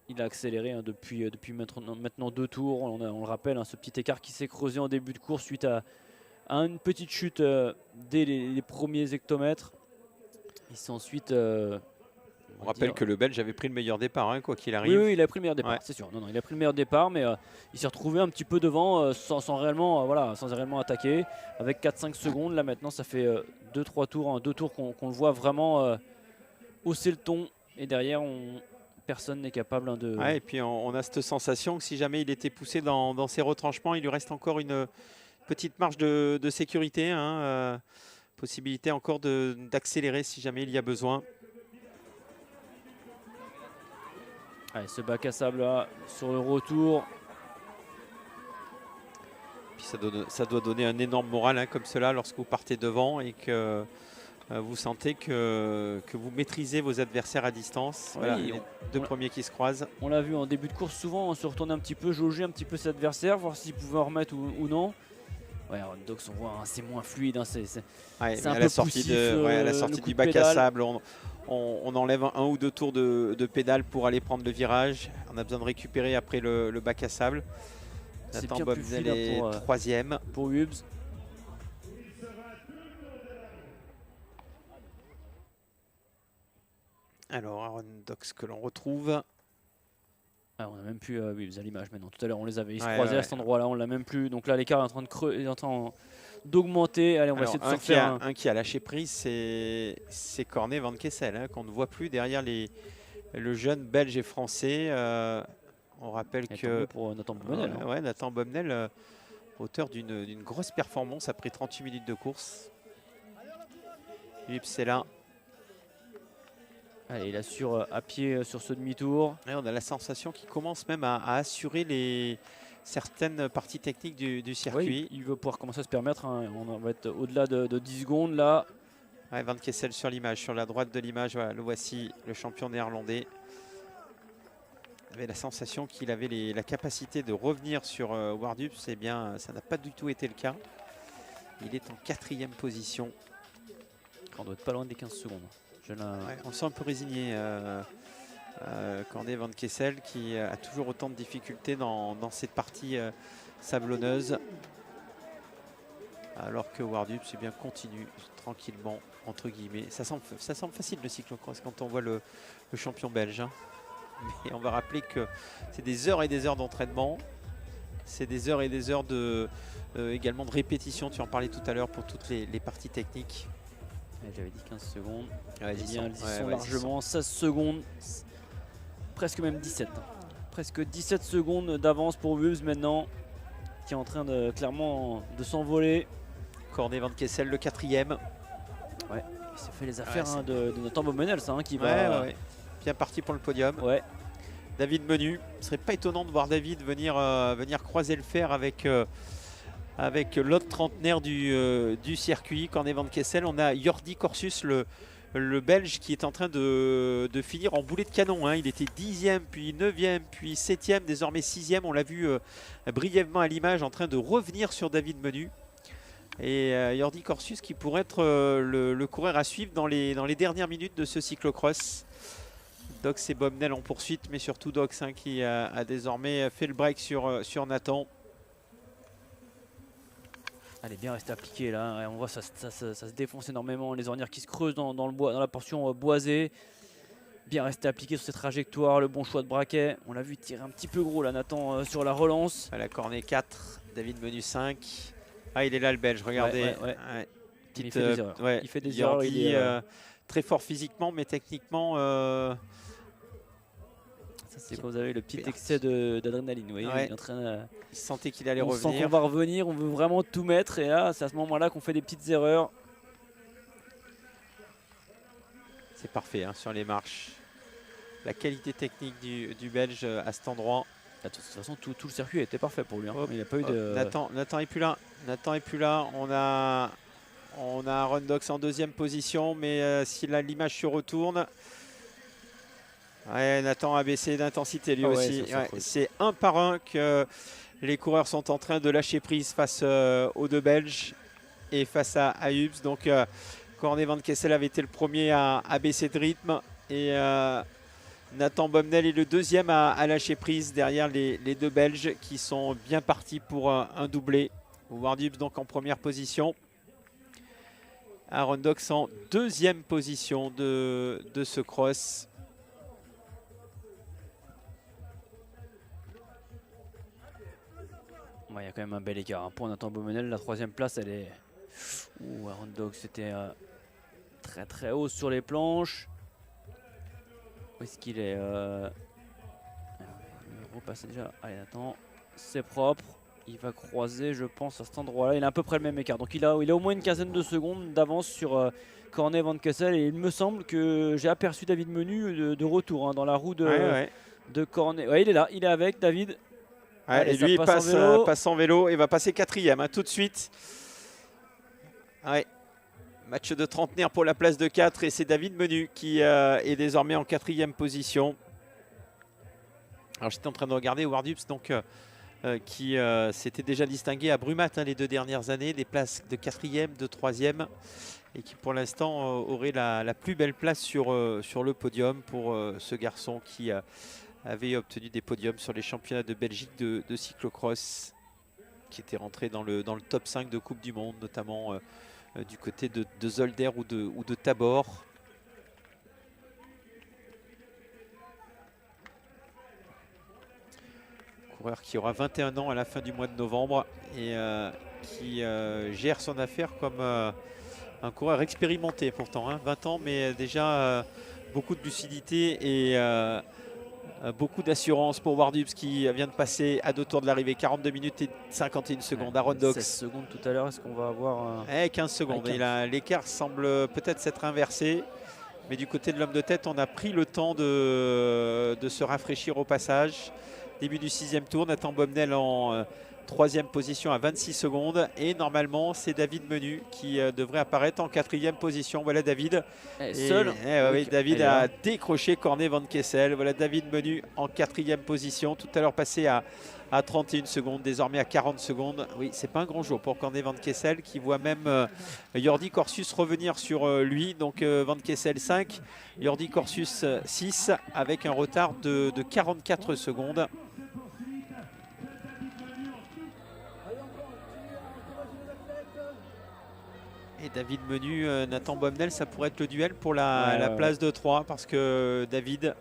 Il a accéléré depuis maintenant 2 tours. On le rappelle, ce petit écart qui s'est creusé en début de course suite à une petite chute dès les premiers hectomètres. Il s'est ensuite... on rappelle que le Belge avait pris le meilleur départ, quoi qu'il arrive. Oui, il a pris le meilleur départ, c'est sûr. Non, il a pris le meilleur départ, mais il s'est retrouvé un petit peu devant sans réellement attaquer. Avec 4-5 secondes, là maintenant, ça fait 2-3 tours, 2 tours qu'on le voit vraiment hausser le ton. Et derrière, personne n'est capable de... Ouais, et puis on a cette sensation que si jamais il était poussé dans ses retranchements, il lui reste encore une petite marge de sécurité. Possibilité encore d'accélérer si jamais il y a besoin. Allez, ce bac à sable là, sur le retour. Puis ça doit donner un énorme moral comme cela lorsque vous partez devant et que... vous sentez que vous maîtrisez vos adversaires à distance. Oui, voilà, les deux premiers qui se croisent. On l'a vu en début de course, souvent on se retourne un petit peu, jauger un petit peu cet adversaire, voir s'il pouvait en remettre ou non. Ouais, Dox, on voit, c'est moins fluide. C'est un peu à la sortie, à la sortie du bac à sable, on enlève 1 ou 2 tours de pédale pour aller prendre le virage. On a besoin de récupérer après le bac à sable. Nathan Bomnel est 3e. Pour Huibs. Alors Aaron Dox que l'on retrouve. Ah, on n'a même plus Huibs à l'image maintenant. Tout à l'heure on les avait, ils se croisaient à cet endroit-là, on l'a même plus. Donc là l'écart est en train de d'augmenter. Allez, on va essayer de sortir un qui a lâché prise, c'est Corné Van Kessel, qu'on ne voit plus derrière le jeune belge et français. On rappelle que pour Nathan Bomnel. Nathan Bomnel, auteur d'une grosse performance après 38 minutes de course. Huibs c'est là. Allez, il assure à pied sur ce demi-tour. On a la sensation qu'il commence même à assurer certaines parties techniques du circuit. Oui, il veut pouvoir commencer à se permettre. On va être au-delà de 10 secondes là. Van Kessel sur l'image, sur la droite de l'image. Voilà, le voici, le champion néerlandais. avait la sensation qu'il avait la capacité de revenir sur Wardub. Eh bien, ça n'a pas du tout été le cas. Il est en 4e position. On doit être pas loin des 15 secondes. Ouais, on le sent un peu résigné, Cornet Van Kessel, qui a toujours autant de difficultés dans cette partie sablonneuse. Alors que Wardub, c'est bien, continue tranquillement, entre guillemets. Ça semble facile le cyclocross quand on voit le champion belge. Hein. Mais on va rappeler que c'est des heures et des heures d'entraînement. C'est des heures et des heures également de répétition. Tu en parlais tout à l'heure pour toutes les parties techniques. J'avais dit 15 secondes. Ouais, ils sont largement 16 secondes. Presque même 17. Hein. Presque 17 secondes d'avance pour Wubs maintenant. Qui est en train de clairement de s'envoler. Cornet Van Kessel, le 4e. Ouais, il s'est fait les affaires de Nathan Beaumenel, ça, qui va... Bien parti pour le podium. Ouais. David Menu, ce serait pas étonnant de voir David venir croiser le fer avec l'autre trentenaire du circuit, Cornet Van Kessel. On a Jordi Corsus, le Belge, qui est en train de finir en boulet de canon. Hein. Il était 10e, puis 9e, puis 7e, désormais 6e. On l'a vu brièvement à l'image en train de revenir sur David Menu. Et Jordi Corsus qui pourrait être le coureur à suivre dans les dernières minutes de ce cyclocross. Dox et Beaumenel en poursuite, mais surtout Dox qui a désormais fait le break sur Nathan. Elle est bien restée appliquée là, et on voit ça se défonce énormément, les ornières qui se creusent dans le bois, dans la portion boisée. Bien resté appliqué sur cette trajectoire, le bon choix de braquet. On l'a vu tirer un petit peu gros là, Nathan, sur la relance. À la Cornet 4, David Menu 5. Ah, il est là le Belge, regardez. Ouais. Petite, il fait des erreurs. Il fait des erreurs. Il est très fort physiquement, mais techniquement... C'est quand vous avez le petit excès d'adrénaline. Il est en train il sentait qu'il allait revenir. On sent qu'on va revenir, on veut vraiment tout mettre. Et là, c'est à ce moment-là qu'on fait des petites erreurs. C'est parfait hein, sur les marches. La qualité technique du Belge à cet endroit. De toute façon, tout le circuit était parfait pour lui. Hein. Il n'a pas eu de... Nathan est plus là. Nathan est plus là. On a Aaron Dox en 2e position. Mais si l'image se retourne... Ouais, Nathan a baissé d'intensité lui aussi. C'est un par un que les coureurs sont en train de lâcher prise face aux deux Belges et face à Hubs. Donc Cornet Van Kessel avait été le premier à baisser de rythme et Nathan Beaumenel est le 2e à lâcher prise derrière les deux Belges qui sont bien partis pour un doublé. Howard Hubs donc en première position. Aaron Dox en 2e position de ce cross. Il y a quand même un bel écart. Hein. Pour Nathan Beaumenel, la 3e place, elle est... Aaron Dox c'était très très haut sur les planches. Où est-ce qu'il est, Il repasse déjà. Allez, Nathan, c'est propre. Il va croiser, je pense, à cet endroit-là. Il a à peu près le même écart. Donc il a au moins une quinzaine de secondes d'avance sur Cornet Van Kessel. Et il me semble que j'ai aperçu David Menu de retour dans la roue de Cornet. Ouais, il est là, il est avec David. Allez, et lui, il passe en vélo et va passer 4e tout de suite. Match de trentenaire pour la place de 4 et c'est David Menu qui est désormais en 4e position. Alors j'étais en train de regarder Howard Hubs donc, qui s'était déjà distingué à Brumat les 2 dernières années, des places de 4e, de 3e et qui pour l'instant aurait la plus belle place sur le podium pour ce garçon qui avait obtenu des podiums sur les championnats de Belgique de cyclocross, qui était rentré dans le top 5 de Coupe du Monde, notamment du côté de Zolder ou de Tabor. Coureur qui aura 21 ans à la fin du mois de novembre et qui gère son affaire comme un coureur expérimenté pourtant, 20 ans, mais déjà beaucoup de lucidité et beaucoup d'assurance pour Howard Hubs qui vient de passer à 2 tours de l'arrivée. 42 minutes et 51 secondes. Aaron Dox. 16 secondes tout à l'heure. Est-ce qu'on va avoir 15 secondes. L'écart semble peut-être s'être inversé. Mais du côté de l'homme de tête, on a pris le temps de se rafraîchir au passage. Début du 6e tour. Nathan Beaumenel en Troisième position à 26 secondes. Et normalement, c'est David Menu qui devrait apparaître en quatrième position. Voilà David. Seul. Oui, David a décroché Cornet Van Kessel. Voilà David Menu en quatrième position. Tout à l'heure passé à 31 secondes, désormais à 40 secondes. Oui, c'est pas un grand jour pour Cornet Van Kessel qui voit même Jordi Corsus revenir sur lui. Donc Van Kessel 5, Jordi Corsus 6 avec un retard de 44 secondes. Et David Menu, Nathan Bomnel, ça pourrait être le duel pour la place de 3 parce que David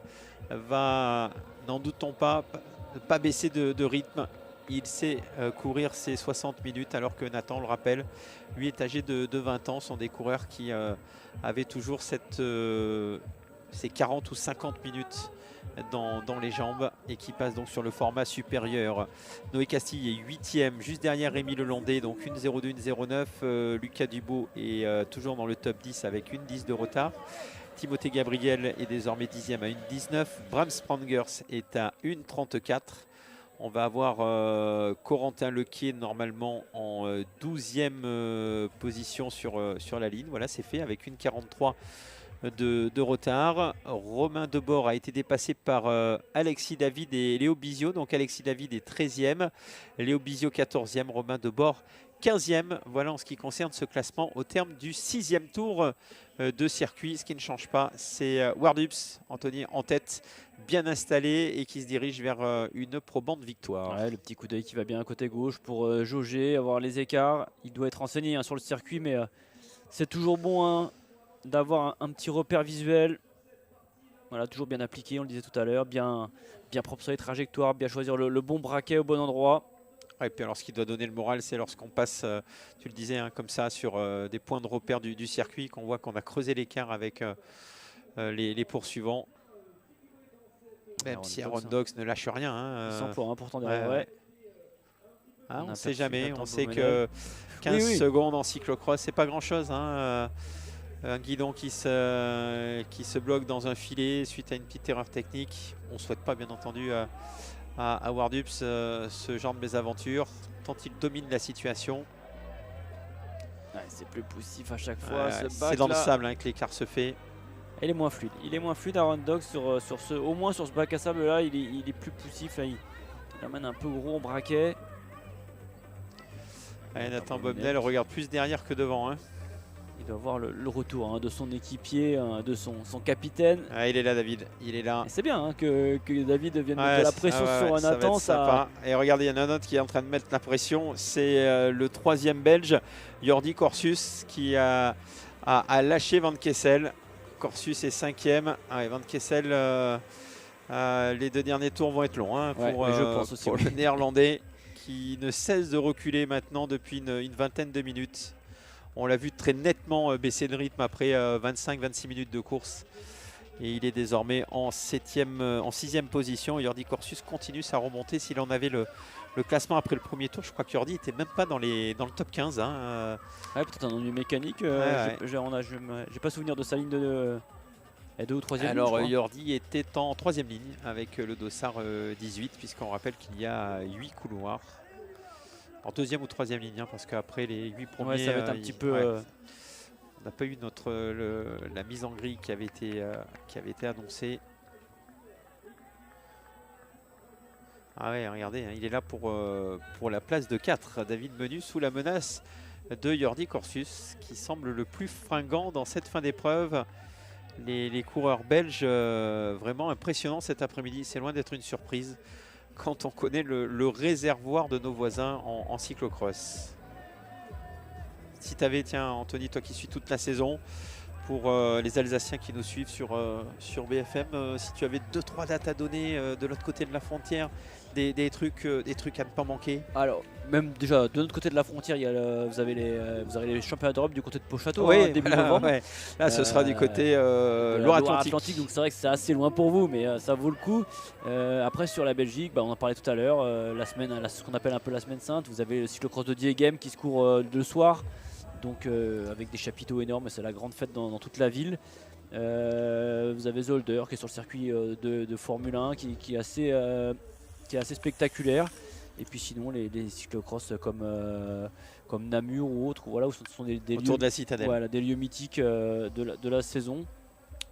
va, n'en doutons pas baisser de rythme. Il sait courir ses 60 minutes alors que Nathan, le rappelle, lui est âgé de 20 ans. Ce sont des coureurs qui avaient toujours ces 40 ou 50 minutes dans les jambes et qui passent donc sur le format supérieur. Noé Castille est 8e, juste derrière Rémi Lelandais, donc 1,02, 1,09. Lucas Dubo est toujours dans le top 10 avec 1,10 de retard. Timothée Gabriel est désormais 10e à 1,19. Bram Sprangers est à 1,34. On va avoir Corentin Lequier normalement en 12e position sur la ligne. Voilà, c'est fait avec 1,43 de retard. Romain Debord a été dépassé par Alexis David et Léo Bizio. Donc Alexis David est 13e, Léo Bizio 14e, Romain Debord 15e. Voilà en ce qui concerne ce classement au terme du 6e tour de circuit. Ce qui ne change pas, c'est Wardups, Anthony, en tête, bien installé et qui se dirige vers une probante victoire. Ouais, le petit coup d'œil qui va bien à côté gauche pour jauger, avoir les écarts. Il doit être renseigné sur le circuit, mais c'est toujours bon d'avoir un petit repère visuel. Voilà, toujours bien appliqué, on le disait tout à l'heure, bien propre sur les trajectoires, bien choisir le bon braquet au bon endroit. Et puis alors ce qui doit donner le moral, c'est lorsqu'on passe, tu le disais, comme ça, sur des points de repère du circuit, qu'on voit qu'on a creusé l'écart avec les poursuivants. Même si Aaron Dox ne lâche rien. Ils sont pour important derrière. On ne sait jamais, on sait que 15 secondes en cyclocross, c'est pas grand chose. Un guidon qui se bloque dans un filet suite à une petite erreur technique. On ne souhaite pas bien entendu à Wardups ce genre de mésaventure, tant il domine la situation. C'est plus poussif à chaque fois. C'est dans le sable que l'écart se fait. Il est moins fluide. Il est moins fluide Aaron Dox au moins sur ce bac à sable là, il est plus poussif. Là, il amène un peu gros en braquet. Nathan Bomnel regarde plus derrière que devant. Il doit voir le retour de son équipier, de son capitaine. Il est là, David. Il est là. C'est bien que David vienne mettre de la pression sur Nathan. Ça... Et regardez, il y en a un autre qui est en train de mettre la pression. C'est le 3e Belge, Jordi Corsus, qui a lâché Van Kessel. Corsus est 5e. Van Kessel, les 2 derniers tours vont être longs pour le Néerlandais qui ne cesse de reculer maintenant depuis une vingtaine de minutes. On l'a vu très nettement baisser le rythme après 25-26 minutes de course. Et il est désormais en 6e position. Jordi Corsus continue sa remontée. S'il en avait le classement après le premier tour, je crois que Jordi n'était même pas dans le top 15. Peut-être un ennui mécanique. J'ai pas souvenir de sa ligne de 2 ou 3e. Alors Jordi était en 3e ligne avec le dossard 18, puisqu'on rappelle qu'il y a 8 couloirs. En 2e ou 3e ligne, parce qu'après les 8 premiers, ça va être un petit peu. On n'a pas eu la mise en grille qui avait été annoncée. Regardez, il est là pour la place de 4. David Menu sous la menace de Jordi Corsus, qui semble le plus fringant dans cette fin d'épreuve. Les coureurs belges vraiment impressionnants cet après-midi. C'est loin d'être une surprise quand on connaît le réservoir de nos voisins en cyclocross. Si tu avais, tiens Anthony, toi qui suis toute la saison, pour les Alsaciens qui nous suivent sur BFM, si tu avais 2-3 dates à donner de l'autre côté de la frontière, des trucs à ne pas manquer. Alors, même déjà de l'autre côté de la frontière, vous avez les championnats d'Europe du côté de Pau-Château, début novembre. Là, ce sera du côté Loire-Atlantique. Donc c'est vrai que c'est assez loin pour vous, mais ça vaut le coup. Après, sur la Belgique, on en parlait tout à l'heure, ce qu'on appelle un peu la semaine sainte, vous avez le cyclocross de Diegem qui se court le soir. Donc avec des chapiteaux énormes, c'est la grande fête dans toute la ville. Vous avez Zolder qui est sur le circuit de Formule 1 qui est assez spectaculaire. Et puis sinon les cyclocross comme Namur ou autres, voilà, où ce sont des autour lieux, de la citadelle. voilà, des lieux mythiques de la saison.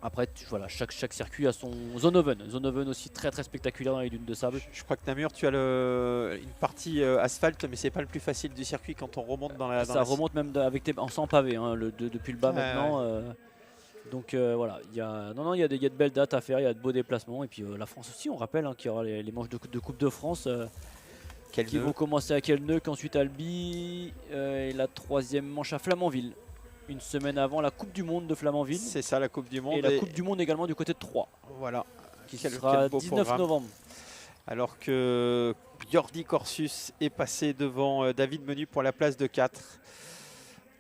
Après, voilà, chaque circuit a son zone oven aussi très très spectaculaire dans les dunes de sable. Je crois que Namur, tu as une partie asphalte, mais c'est pas le plus facile du circuit quand on remonte dans la. Ça remonte même en sans pavé, hein, depuis le bas maintenant. Ouais. Donc voilà, il y a de belles dates à faire, il y a de beaux déplacements. Et puis la France aussi, on rappelle qu'il y aura les manches de Coupe de France qui vont commencer à Kelneuc, ensuite Albi et la 3e manche à Flamanville. Une semaine avant la Coupe du Monde de Flamanville. C'est ça, la Coupe du Monde. Et la Coupe du Monde également du côté de Troyes. Voilà. Qui sera 19 novembre. Alors que Jordi Corsus est passé devant David Menu pour la place de 4.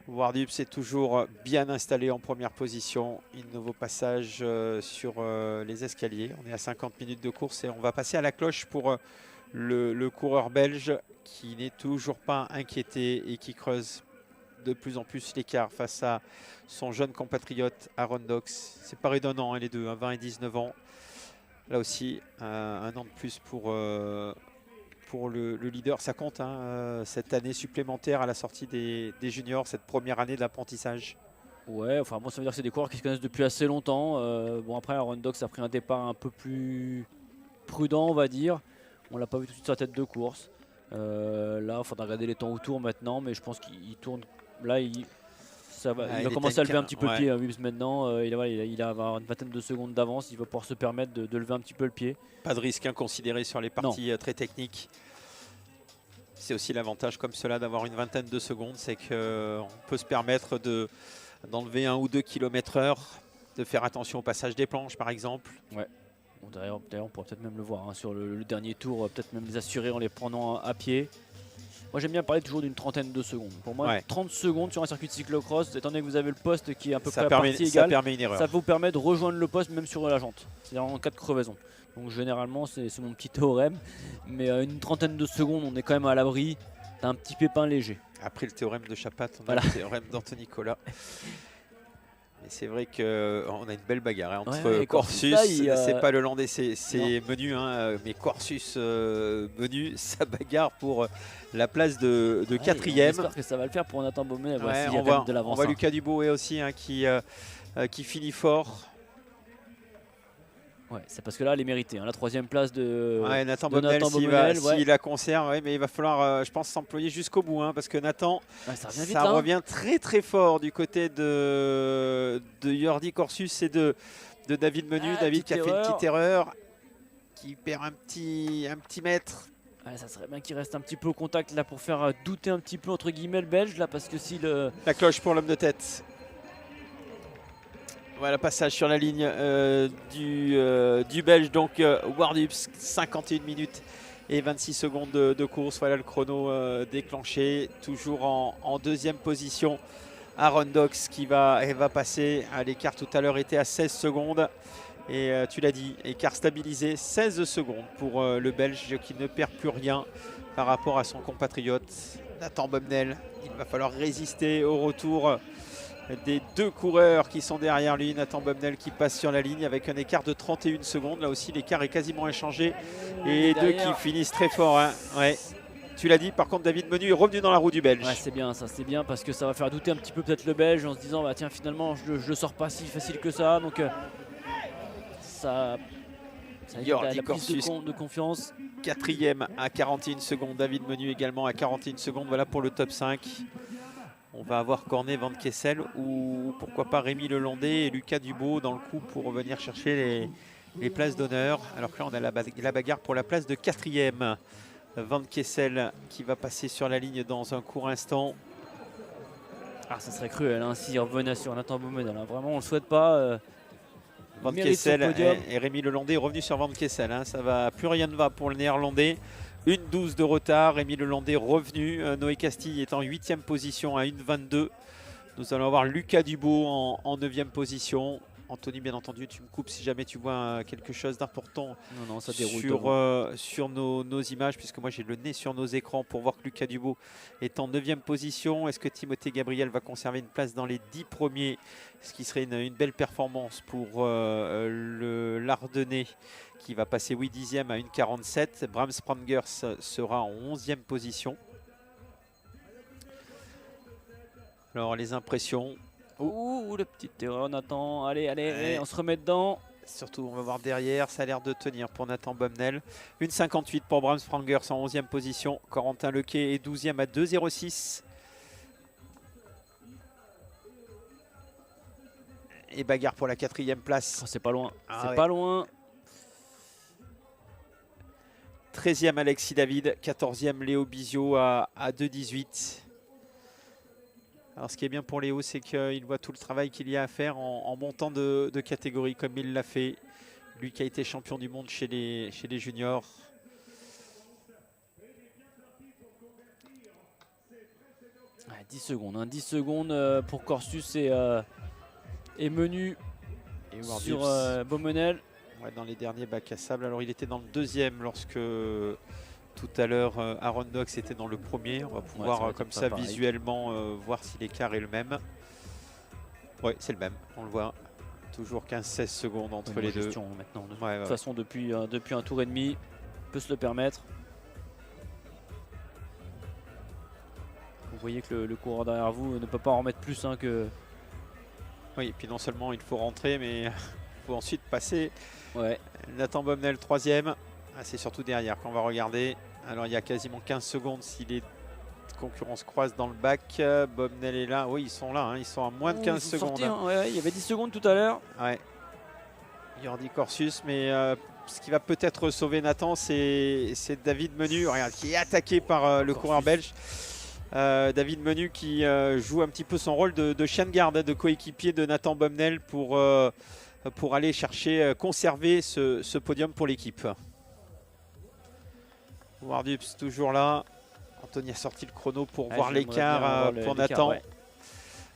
Wardups est toujours bien installé en première position. Un nouveau passage sur les escaliers. On est à 50 minutes de course et on va passer à la cloche pour le coureur belge qui n'est toujours pas inquiété et qui creuse de plus en plus l'écart face à son jeune compatriote Aaron Dox. Séparé d'un an, les deux, 20 et 19 ans. Là aussi, un an de plus pour le leader. Ça compte, cette année supplémentaire à la sortie des juniors, cette première année d'apprentissage. Ouais, enfin moi ça veut dire que c'est des coureurs qui se connaissent depuis assez longtemps. Bon après Aaron Dox a pris un départ un peu plus prudent, on va dire. On l'a pas vu tout de suite sur la tête de course. Là, il faudra regarder les temps autour maintenant, mais je pense qu'il tourne. Là, il va commencer à lever un petit peu le pied, Wibbs, maintenant. Il va avoir une vingtaine de secondes d'avance. Il va pouvoir se permettre de lever un petit peu le pied. Pas de risque inconsidéré sur les parties très techniques. C'est aussi l'avantage comme cela d'avoir une vingtaine de secondes, c'est qu'on peut se permettre d'enlever 1 ou 2 km/h, de faire attention au passage des planches par exemple. Ouais. Bon, d'ailleurs, on pourra peut-être même le voir sur le dernier tour, peut-être même les assurer en les prenant à pied. Moi j'aime bien parler toujours d'une trentaine de secondes. Pour moi, 30 secondes sur un circuit de cyclocross, étant donné que vous avez le poste qui est à peu près à partie égale, ça permet une erreur. Ça vous permet de rejoindre le poste même sur la jante, c'est-à-dire en cas de crevaison. Donc généralement c'est mon petit théorème, mais une trentaine de secondes on est quand même à l'abri d'un petit pépin léger. Après le théorème de Chapat, on a le théorème d'Anthony Collat. Mais c'est vrai qu'on a une belle bagarre entre Corsus, c'est pas le Landais, c'est Menu, mais Corsus Menu, ça bagarre pour la place de 4e. J'espère que ça va le faire pour Nathan Baumet. On voit Lucas Duboé aussi qui finit fort. Ouais, c'est parce que là, elle est méritée. La 3e place de Nathan Baumet, s'il la conserve, mais il va falloir, je pense, s'employer jusqu'au bout, parce que Nathan, ça revient très très fort du côté de Jordi Corsus et de David Menu. David qui a fait une petite erreur, qui perd un petit mètre. Ouais, ça serait bien qu'il reste un petit peu au contact là pour faire douter un petit peu entre guillemets le Belge là, parce que si la cloche pour l'homme de tête. Voilà, passage sur la ligne du Belge, donc Wardups, 51 minutes et 26 secondes de course. Voilà le chrono déclenché, toujours en 2e position. Aaron Dox qui va passer à l'écart tout à l'heure était à 16 secondes. Et tu l'as dit, écart stabilisé, 16 secondes pour le Belge qui ne perd plus rien par rapport à son compatriote Nathan Bomnel. Il va falloir résister au retour des 2 coureurs qui sont derrière lui. Nathan Bomnel qui passe sur la ligne avec un écart de 31 secondes. Là aussi, l'écart est quasiment inchangé. Et 2 qui finissent très fort. Ouais. Tu l'as dit, par contre, David Menu est revenu dans la roue du Belge. Ouais, c'est bien ça, c'est bien parce que ça va faire douter un petit peu peut-être le Belge en se disant bah tiens, finalement, je le sors pas si facile que ça. Donc ça la prise de confiance. 4e à 41 secondes. David Menu également à 41 secondes. Voilà pour le top 5. On va avoir Cornet Van Kessel ou pourquoi pas Rémi Lelandais et Lucas Dubois dans le coup pour revenir chercher les places d'honneur. Alors que là on a la bagarre pour la place de 4e. Van Kessel qui va passer sur la ligne dans un court instant. Ah, ça serait cruel s'il revenait sur Nathan Baumet. Vraiment on le souhaite pas. Van Kessel et Rémi Lelandais est revenu sur Van Kessel. Ça va, plus rien ne va pour le néerlandais. 1,12 de retard, Rémi Lelandais revenu. Noé Castille est en 8e position à 1,22. Nous allons avoir Lucas Dubois en 9e position. Anthony, bien entendu, tu me coupes si jamais tu vois quelque chose d'important Non, ça déroule sur nos images, puisque moi j'ai le nez sur nos écrans pour voir que Lucas Dubo est en 9e position. Est-ce que Timothée Gabriel va conserver une place dans les 10 premiers, ce qui serait une belle performance pour l'Ardennais qui va passer 10e à 1,47. Bram Sprangers sera en 11e position. Alors les impressions. Ouh, la petite erreur, Nathan. Allez, on se remet dedans. Surtout, on va voir derrière, ça a l'air de tenir pour Nathan Bomnel. 1,58 pour Bram Sprangers en 11e position. Corentin Lequet est 12e à 2,06. Et bagarre pour la 4e place. Oh, c'est pas loin, pas loin. 13e Alexis David, 14e Léo Bizio à 2,18. Alors ce qui est bien pour Léo, c'est qu'il voit tout le travail qu'il y a à faire en montant de catégorie comme il l'a fait. Lui qui a été champion du monde chez les juniors. Ouais, 10 secondes, 10 secondes pour Corsus et Menu Et sur Beaumenel. Ouais, dans les derniers bacs à sable. Alors il était dans le 2e lorsque tout à l'heure Aaron Dox était dans le premier. On va pouvoir comme ça visuellement voir si l'écart est le même. Oui, c'est le même, on le voit. Toujours 15-16 secondes entre les deux. Maintenant, de toute façon, depuis un tour et demi, on peut se le permettre. Vous voyez que le coureur derrière vous ne peut pas en remettre plus que... Oui, et puis non seulement il faut rentrer, mais il faut ensuite passer. Ouais. Nathan Bomnel 3e. Ah, c'est surtout derrière qu'on va regarder. Alors il y a quasiment 15 secondes si les concurrents se croisent dans le bac. Bomnel est là. Oui, ils sont là. Ils sont à moins de 15 secondes. Ouais, il y avait 10 secondes tout à l'heure. Ouais. Jordi Corsus, mais ce qui va peut-être sauver Nathan, c'est David Menu, regarde, qui est attaqué par le coureur belge. David Menu qui joue un petit peu son rôle de chien de garde, de coéquipier de Nathan Bomnel pour aller chercher, conserver ce podium pour l'équipe. Wardups toujours là. Anthony a sorti le chrono pour voir l'écart pour Nathan.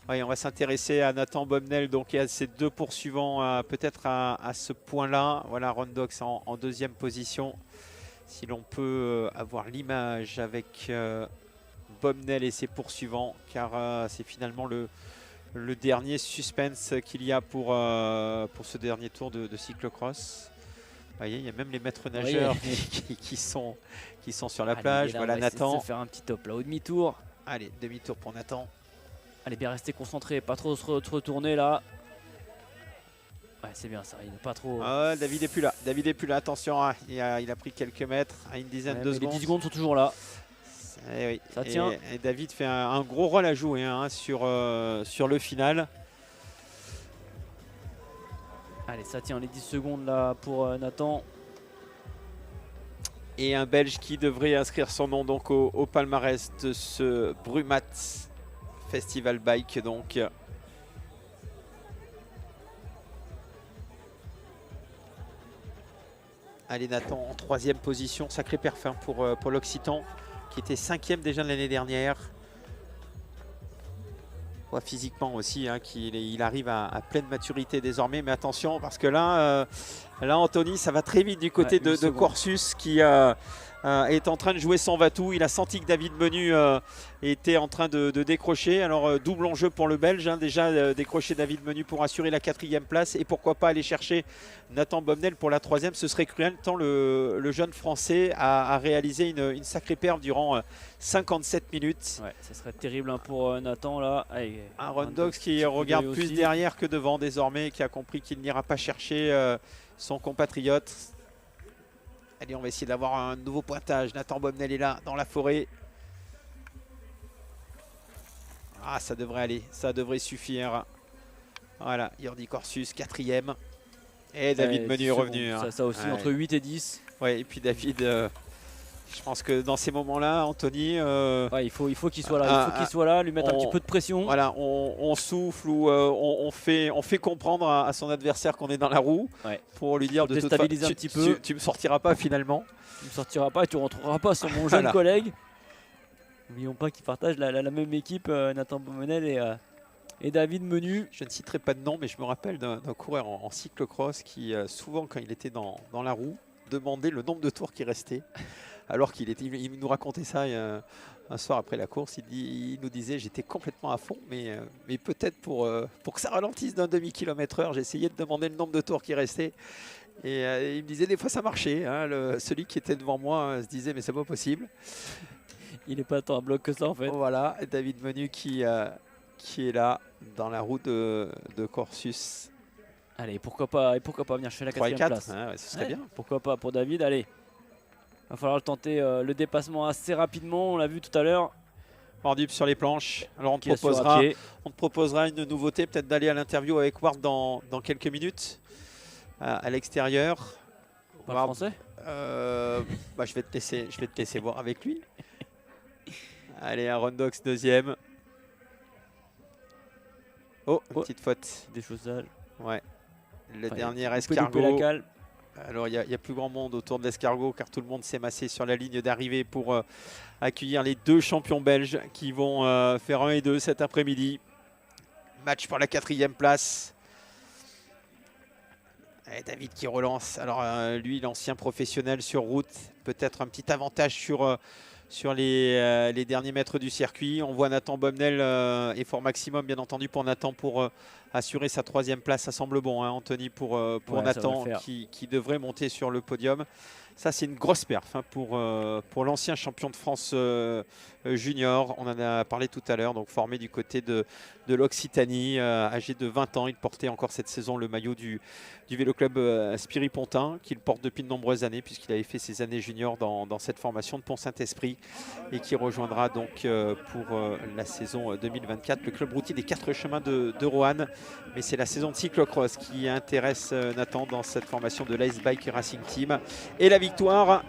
Ouais, on va s'intéresser à Nathan Bomnel donc, et à ses deux poursuivants peut-être à ce point-là. Voilà Rondox en 2e position. Si l'on peut avoir l'image avec Bomnel et ses poursuivants, car c'est finalement le dernier suspense qu'il y a pour ce dernier tour de cyclocross. Vous voyez, il y a même les maîtres nageurs qui sont sur la plage. Là, voilà Nathan. On va faire un petit top là au demi-tour. Allez, demi-tour pour Nathan. Allez, bien rester concentré, pas trop se retourner là. Ouais, c'est bien ça, il n'est pas trop... David est plus là, attention, il a pris quelques mètres, à une dizaine de secondes. Les 10 secondes sont toujours là. Oui. Ça tient. Et David fait un gros rôle à jouer sur le final. Allez, ça tient les 10 secondes là pour Nathan. Et un Belge qui devrait inscrire son nom donc au palmarès de ce Brumat Festival Bike donc. Allez Nathan en 3e position, sacré perf pour l'Occitan qui était 5e déjà de l'année dernière. Ouais, physiquement aussi, qu'il arrive à pleine maturité désormais, mais attention parce que là Anthony, ça va très vite du côté de Corsus qui est en train de jouer son va-tout. Il a senti que David Menu était en train de décrocher. Alors double enjeu pour le Belge, déjà décrocher David Menu pour assurer la 4e place et pourquoi pas aller chercher Nathan Bomnel pour la 3e. Ce serait cruel tant le jeune Français a réalisé une sacrée perf durant 57 minutes. Ouais, ça serait terrible pour Nathan là. Un Rondox qui regarde plus derrière que devant désormais, qui a compris qu'il n'ira pas chercher son compatriote. Allez, on va essayer d'avoir un nouveau pointage. Nathan Bomnel est là, dans la forêt. Ah, ça devrait aller, ça devrait suffire. Voilà, Jordi Corsus, 4e. Et David Menu est revenu. Ça aussi, entre 8 et 10. Ouais, et puis David, je pense que dans ces moments-là, Anthony... il faut qu'il soit là, il faut qu'il soit là, lui mettre un petit peu de pression. Voilà, on souffle ou on fait comprendre à son adversaire qu'on est dans la roue pour lui dire de toute façon, tu me sortiras pas finalement. Tu me sortiras pas et tu rentreras pas sur mon jeune collègue. N'oublions pas qu'ils partagent la même équipe, Nathan Beaumenel et David Menu. Je ne citerai pas de nom, mais je me rappelle d'un coureur en cyclocross qui, souvent, quand il était dans la roue, demandait le nombre de tours qui restait. Alors il nous racontait ça un soir après la course. Il nous disait j'étais complètement à fond, mais peut-être pour que ça ralentisse d'un demi-kilomètre/heure, j'essayais de demander le nombre de tours qui restait. Et il me disait des fois ça marchait. Hein, celui qui était devant moi se disait mais c'est pas possible. Il n'est pas tant à bloc que ça en fait. Voilà, David Menu qui est là dans la roue de Corsus. Allez, pourquoi pas venir chercher la 3 et 4e 4, place. hein, ouais, ce serait bien. Pourquoi pas pour David, allez. Va falloir tenter le dépassement assez rapidement, on l'a vu tout à l'heure. Wardub sur les planches. Alors on te proposera une nouveauté, peut-être d'aller à l'interview avec Ward dans quelques minutes à l'extérieur. Pas français je vais te laisser voir avec lui. Allez, Aaron Dox deuxième. Oh, une petite faute. Des chaussages. Ouais. Le dernier escargot. La cale. Alors, il y a plus grand monde autour de l'escargot car tout le monde s'est massé sur la ligne d'arrivée pour accueillir les 2 champions belges qui vont faire 1 et 2 cet après-midi. Match pour la 4e place. Et David qui relance. Alors, lui, l'ancien professionnel sur route, peut-être un petit avantage sur les derniers mètres du circuit. On voit Nathan Bomnel, effort maximum bien entendu pour Nathan pour assurer sa 3e place. Ça semble bon, hein, Anthony, pour Nathan qui devrait monter sur le podium. Ça, c'est une grosse perf hein, pour l'ancien champion de France junior. On en a parlé tout à l'heure, donc formé du côté de l'Occitanie, âgé de 20 ans. Il portait encore cette saison le maillot du Vélo Club Spiry-Pontin, qu'il porte depuis de nombreuses années, puisqu'il avait fait ses années juniors dans cette formation de Pont-Saint-Esprit et qui rejoindra donc pour la saison 2024 le club routier des 4 chemins de Roanne. Mais c'est la saison de cyclocross qui intéresse Nathan dans cette formation de l'Ice Bike Racing Team. Et la victoire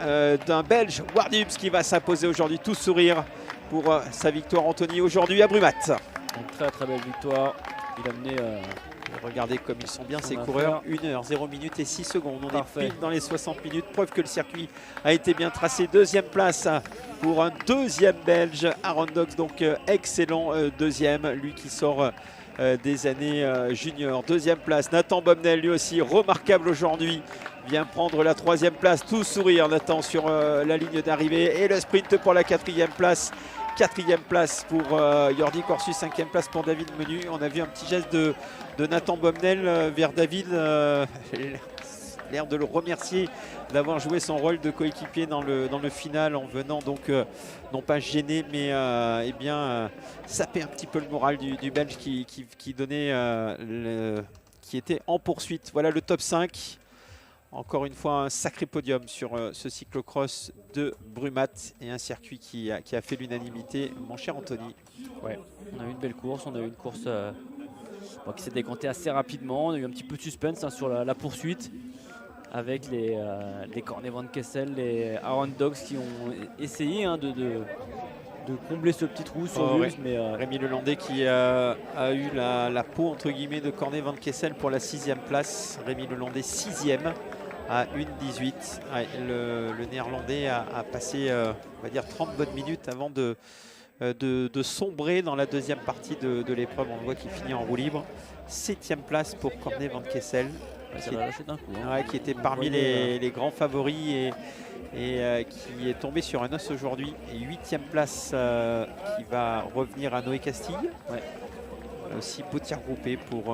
d'un Belge, Wardub, qui va s'imposer aujourd'hui tout sourire pour sa victoire, Anthony, aujourd'hui à Brumat. Une très belle victoire. Il a mené... Regardez comme ils sont bien ces coureurs. 1h, 0 minutes et 6 secondes. On est pile dans les 60 minutes. Preuve que le circuit a été bien tracé. 2e place pour un 2e Belge. Aaron Dox, donc excellent 2e. Lui qui sort des années juniors. 2e place. Nathan Bomnel, lui aussi remarquable aujourd'hui. Vient prendre la 3e place. Tout sourire Nathan sur la ligne d'arrivée. Et le sprint pour la 4e place. 4e place pour Jordi Corsus, 5e place pour David Menu. On a vu un petit geste de Nathan Bomnel vers David, l'air de le remercier d'avoir joué son rôle de coéquipier dans le final en venant donc non pas gêner mais saper un petit peu le moral du Belge qui donnait qui était en poursuite. Voilà le top 5. Encore une fois, un sacré podium sur ce cyclocross de Brumat et un circuit qui a fait l'unanimité, mon cher Anthony. Ouais, on a eu une belle course, on a eu une course qui s'est décantée assez rapidement. On a eu un petit peu de suspense hein, sur la poursuite avec les Corné Van Kessel, les Aaron Dox qui ont essayé hein, de combler ce petit trou sur Wulfs. Mais Rémi Lelandais qui a eu la peau entre guillemets de Corné Van Kessel pour la 6e place. Rémi Lelandais 6e à 1,18. Ouais, le néerlandais a passé on va dire 30 bonnes minutes avant de sombrer dans la 2e partie de l'épreuve. On le voit qu'il finit en roue libre. 7e place pour Corné Van Kessel. Ça va lâcher d'un coup. Hein. Ouais, qui était parmi les grands favoris et qui est tombé sur un os aujourd'hui. Et 8e place qui va revenir à Noé Castille. Ouais. Aussi beau tir groupé pour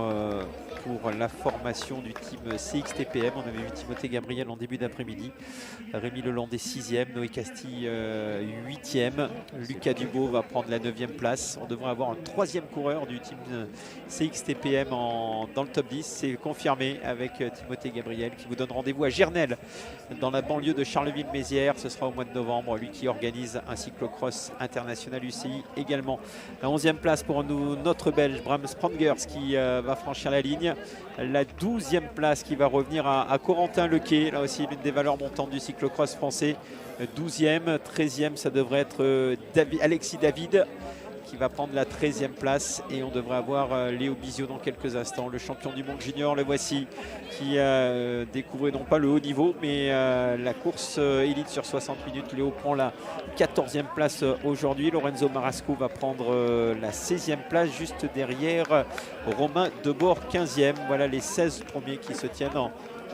la formation du team CXTPM. On avait vu Timothée Gabriel en début d'après-midi. Rémi Lelandais 6e, Noé Castille 8e. Lucas Dubo va prendre la 9e place. On devrait avoir un 3e coureur du team CXTPM dans le top 10. C'est confirmé avec Timothée Gabriel qui vous donne rendez-vous à Gernelle dans la banlieue de Charleville-Mézières. Ce sera au mois de novembre. Lui qui organise un cyclocross international UCI également. La 11e place pour notre Belge Bram Sprangers qui va franchir la ligne. La 12e place qui va revenir à Corentin Lequet, là aussi l'une des valeurs montantes du cyclocross français. 12e, 13e, ça devrait être Alexis David qui va prendre la 13e place. Et on devrait avoir Léo Bizio dans quelques instants, le champion du monde junior, le voici, qui découvrait non pas le haut niveau, mais la course élite sur 60 minutes. Léo prend la 14e place aujourd'hui. Lorenzo Marasco va prendre la 16e place, juste derrière Romain Debord, 15e. Voilà les 16 premiers qui se tiennent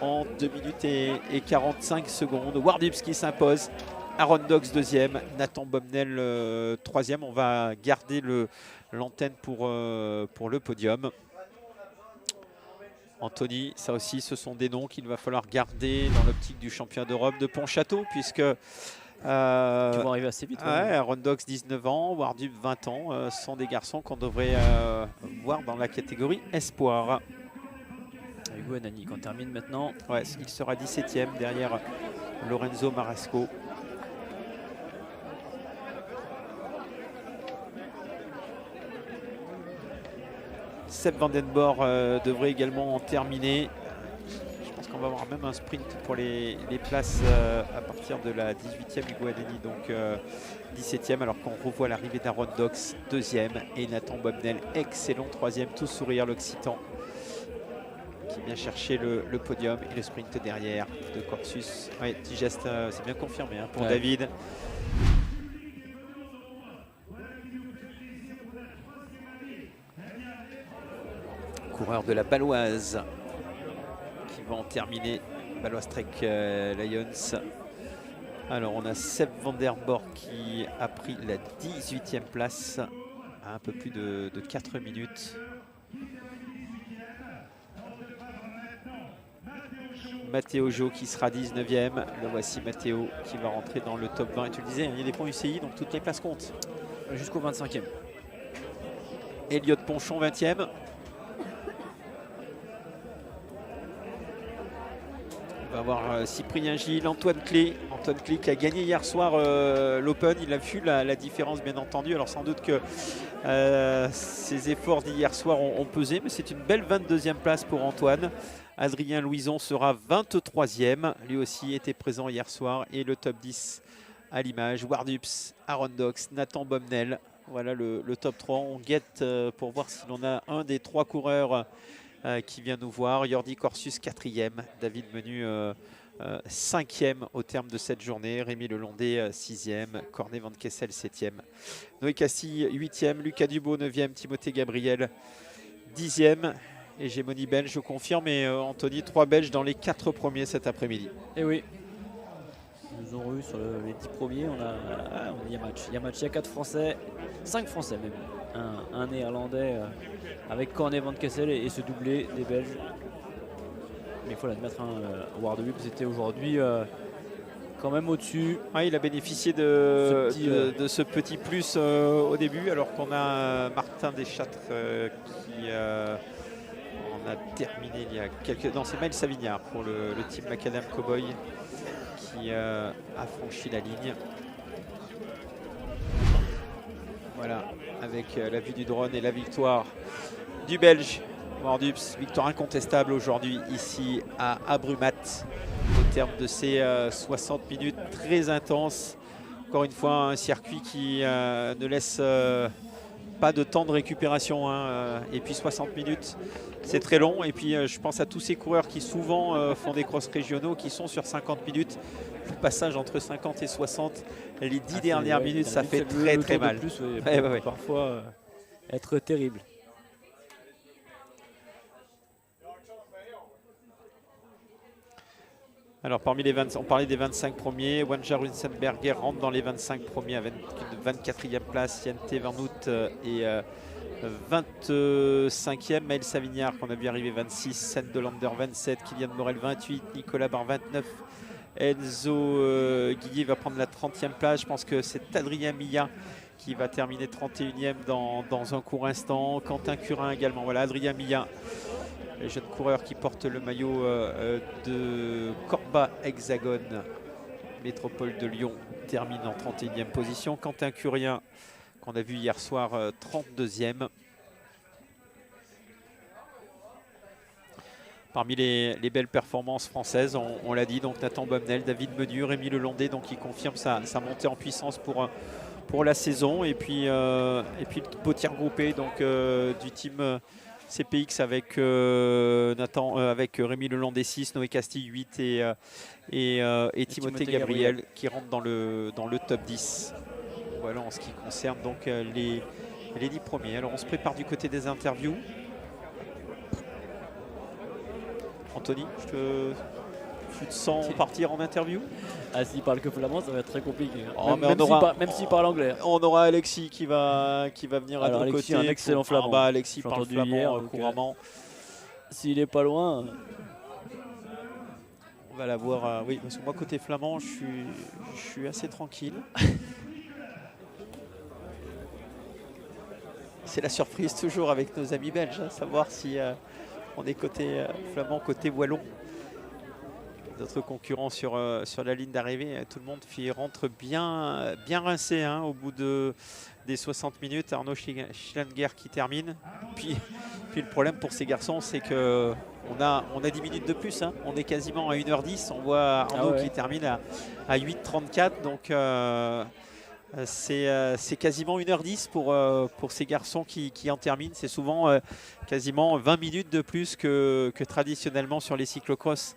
en 2 minutes et 45 secondes. Wardups qui s'impose. Aaron Dox 2e, Nathan Bomnel 3e. On va garder l'antenne pour le podium. Anthony, ça aussi, ce sont des noms qu'il va falloir garder dans l'optique du championnat d'Europe de Pontchâteau, puisque Qui vont arriver assez vite. ouais, Aaron Dox 19 ans, Wardup 20 ans, sont des garçons qu'on devrait voir dans la catégorie espoir. Hugo Anani qui en termine maintenant. Ouais, il sera 17e derrière Lorenzo Marasco. Seb Vandenborg devrait également en terminer. Je pense qu'on va avoir même un sprint pour les places à partir de la 18e. Hugo Anani, donc 17e, alors qu'on revoit l'arrivée d'Aaron Dox 2e et Nathan Bomnel, excellent 3e, tout sourire l'Occitan, qui vient chercher le podium et le sprint derrière de Corsus. Oui, petit geste, c'est bien confirmé pour David. Coureur de la Baloise qui va en terminer, Baloise Trek Lions. Alors on a Seb Vandenborg qui a pris la 18e place à un peu plus de 4 minutes. Matteo Jo qui sera 19e. Le voici Matteo qui va rentrer dans le top 20. Et tu le disais, il y a des points UCI, donc toutes les places comptent. Jusqu'au 25e. Elliot Ponchon 20e. On va avoir Cyprien Gilles, Antoine Clé. Antoine Clé qui a gagné hier soir l'Open. Il a vu la différence, bien entendu. Alors sans doute que ses efforts d'hier soir ont pesé, mais c'est une belle 22e place pour Antoine. Adrien Louison sera 23e. Lui aussi était présent hier soir. Et le top 10 à l'image. Wardups, Aaron Dox, Nathan Bomnel. Voilà le top 3. On guette pour voir si l'on a un des 3 coureurs qui vient nous voir. Jordi Corsus 4e, David Menu 5e au terme de cette journée, Rémi Lelondé 6e, Cornet Van Kessel 7e, Noé Castille 8e, Lucas Dubo 9e, Timothée Gabriel 10e. Hégémonie belge, je confirme, et Anthony, 3 Belges dans les 4 premiers cet après-midi. Et oui, nous aurons eu sur les 10 premiers, il y a match, il y a 4 Français, 5 Français même, un Néerlandais avec Cornet Van Kessel et ce doublé des Belges. Mais il faut l'admettre, Wardup c'était aujourd'hui quand même au-dessus. Ah, il a bénéficié de ce petit plus au début, alors qu'on a Martin Deschâtres qui on a terminé il y a quelques... Non, c'est Maël Savignard pour le team Macadam Cowboy qui a franchi la ligne. Voilà, avec la vue du drone et la victoire du Belge Wardups. Victoire incontestable aujourd'hui ici à Abrumat au terme de ces 60 minutes très intenses. Encore une fois, un circuit qui ne laisse pas de temps de récupération. Et puis 60 minutes, c'est très long. Et puis je pense à tous ces coureurs qui souvent font des crosses régionaux qui sont sur 50 minutes. Le passage entre 50 et 60, les 10 dernières minutes, ça fait très mal. Plus, ouais. Parfois être terrible. Alors parmi les 20, on parlait des 25 premiers, Wanja Runsenberger rentre dans les 25 premiers avec une 24e place, Yente Vernout et 25e, Maël Savignard qu'on a vu arriver 26, Sen Delander 27, Kylian Morel 28, Nicolas Barre 29, Enzo Guillet va prendre la 30e place. Je pense que c'est Adrien Milla qui va terminer 31e dans un court instant. Quentin Curin également. Voilà, Adrien Milla, les jeunes coureurs qui portent le maillot de Corba Hexagone Métropole de Lyon, termine en 31e position. Quentin Curien, qu'on a vu hier soir, 32e. Parmi les belles performances françaises, on l'a dit, donc Nathan Bomnel, David Menu, Rémi Lelondé, donc qui confirme sa montée en puissance pour pour la saison. Et puis le beau tir groupé donc, du team CPX avec Nathan, avec Rémi Lelandais 6, Noé Castille 8 et Timothée Gabriel qui rentrent dans le top 10. Voilà en ce qui concerne donc les 10 premiers. Alors on se prépare du côté des interviews. Anthony, tu te sens partir en interview? Ah, s'il parle que flamand, ça va être très compliqué. Oh, même s'il parle anglais. On aura Alexis qui va venir à nos Alexis, côté. un excellent flamand. Alexis parle flamand hier, couramment. S'il est pas loin. On va la voir. Oui, parce que moi, côté flamand, je suis assez tranquille. C'est la surprise toujours avec nos amis belges, hein, savoir si on est côté flamand, côté wallon. Notre concurrent sur la ligne d'arrivée, tout le monde rentre bien rincé hein, au bout des 60 minutes. Arnaud Schlanger qui termine. Puis le problème pour ces garçons, c'est qu'on a 10 minutes de plus. Hein. On est quasiment à 1h10. On voit Arnaud qui termine à 8h34. Donc c'est quasiment 1h10 pour ces garçons qui en terminent. C'est souvent quasiment 20 minutes de plus que traditionnellement sur les cyclocross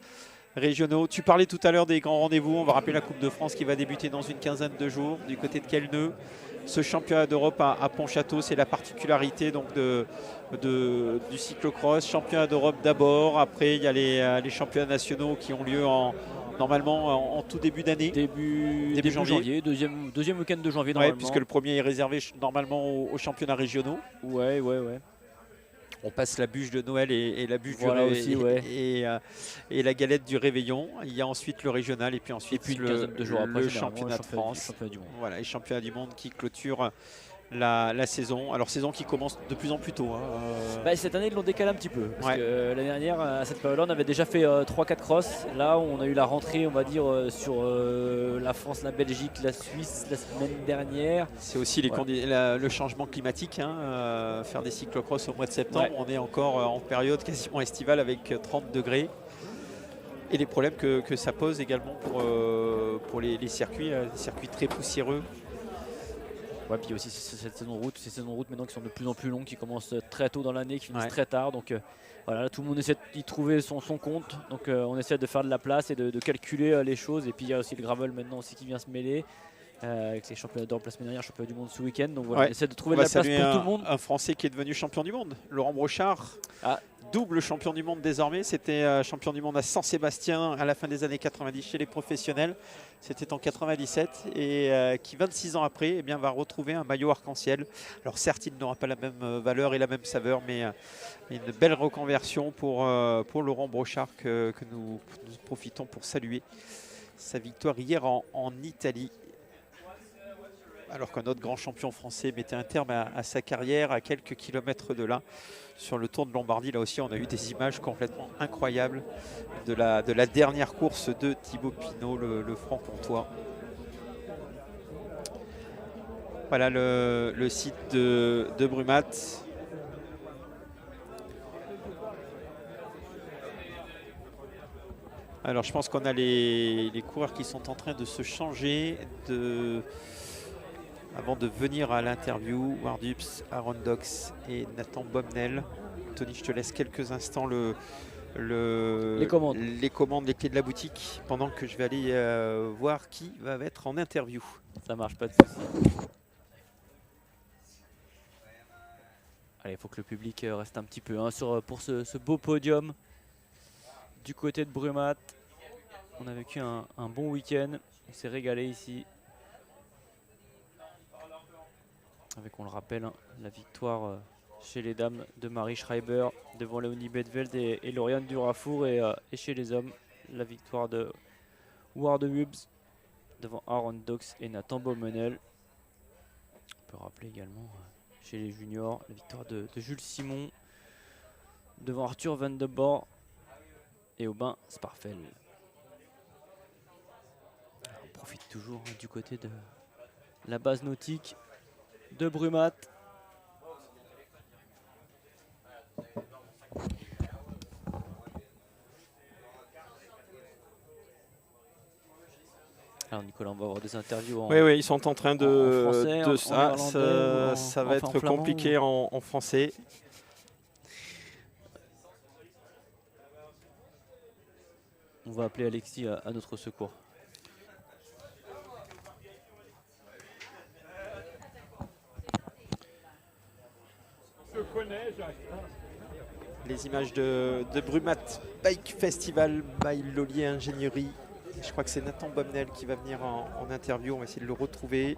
régionaux. Tu parlais tout à l'heure des grands rendez-vous. On va rappeler la Coupe de France qui va débuter dans une quinzaine de jours du côté de Quelneux. Ce championnat d'Europe à Pontchâteau, c'est la particularité donc du cyclocross. Championnat d'Europe d'abord. Après, il y a les championnats nationaux qui ont lieu normalement en tout début d'année. Début janvier. Deuxième week-end de janvier normalement. Puisque le premier est réservé normalement aux championnats régionaux. Ouais. On passe la bûche de Noël et la bûche et la galette du réveillon. Il y a ensuite le régional et puis ensuite le championnat de France. Voilà, les championnats du monde qui clôturent la saison. Alors saison qui commence de plus en plus tôt. Hein. Cette année ils l'ont décalé un petit peu. Parce que l'année dernière, à cette période-là, on avait déjà fait 3-4 crosses. Là on a eu la rentrée, on va dire, sur la France, la Belgique, la Suisse la semaine dernière. C'est aussi le changement climatique. Hein, faire des cyclocross au mois de septembre, on est encore en période quasiment estivale avec 30 degrés. Et les problèmes que ça pose également pour les circuits, des circuits très poussiéreux. Ouais, puis aussi cette saison de route, ces saisons de route maintenant qui sont de plus en plus longues, qui commencent très tôt dans l'année, qui finissent très tard. Donc voilà, là, tout le monde essaie d'y trouver son compte. Donc on essaie de faire de la place et de calculer les choses. Et puis il y a aussi le gravel maintenant aussi qui vient se mêler. Avec les championnats d'Europe la semaine dernière, championnat du monde ce week-end. Donc voilà, on essaie de trouver de la place pour tout le monde. Un Français qui est devenu champion du monde, Laurent Brochard. Double champion du monde désormais. C'était champion du monde à Saint-Sébastien à la fin des années 90 chez les professionnels. C'était en 97 et qui 26 ans après va retrouver un maillot arc-en-ciel. Alors certes, il n'aura pas la même valeur et la même saveur, mais une belle reconversion pour Laurent Brochard que nous profitons pour saluer sa victoire hier en Italie. Alors qu'un autre grand champion français mettait un terme à sa carrière à quelques kilomètres de là. Sur le Tour de Lombardie, là aussi, on a eu des images complètement incroyables de la dernière course de Thibaut Pinot, le franc-comtois. Voilà le site de Brumat. Alors, je pense qu'on a les coureurs qui sont en train de se changer avant de venir à l'interview. Wardups, Aaron Dox et Nathan Bomnel. Tony, je te laisse quelques instants les commandes, les clés de la boutique, pendant que je vais aller voir qui va être en interview. Ça marche, pas de souci. Allez, il faut que le public reste un petit peu pour ce beau podium du côté de Brumat. On a vécu un bon week-end, on s'est régalé ici. Avec, on le rappelle, la victoire chez les dames de Marie Schreiber devant Léonie Bedveld et Lauriane Durafour, et chez les hommes, la victoire de Ward Hubbs devant Aaron Dox et Nathan Beaumenel. On peut rappeler également chez les juniors la victoire de Jules Simon devant Arthur Van de Bor et Aubin Sparfel. On profite toujours du côté de la base nautique de Brumat. Alors Nicolas, on va avoir des interviews en... Oui, ils sont en train de... en français, ça va être compliqué en français. On va appeler Alexis à notre secours. Les images de Brumat Bike Festival by Lolier Ingénierie. Je crois que c'est Nathan Bomnel qui va venir en interview. On va essayer de le retrouver.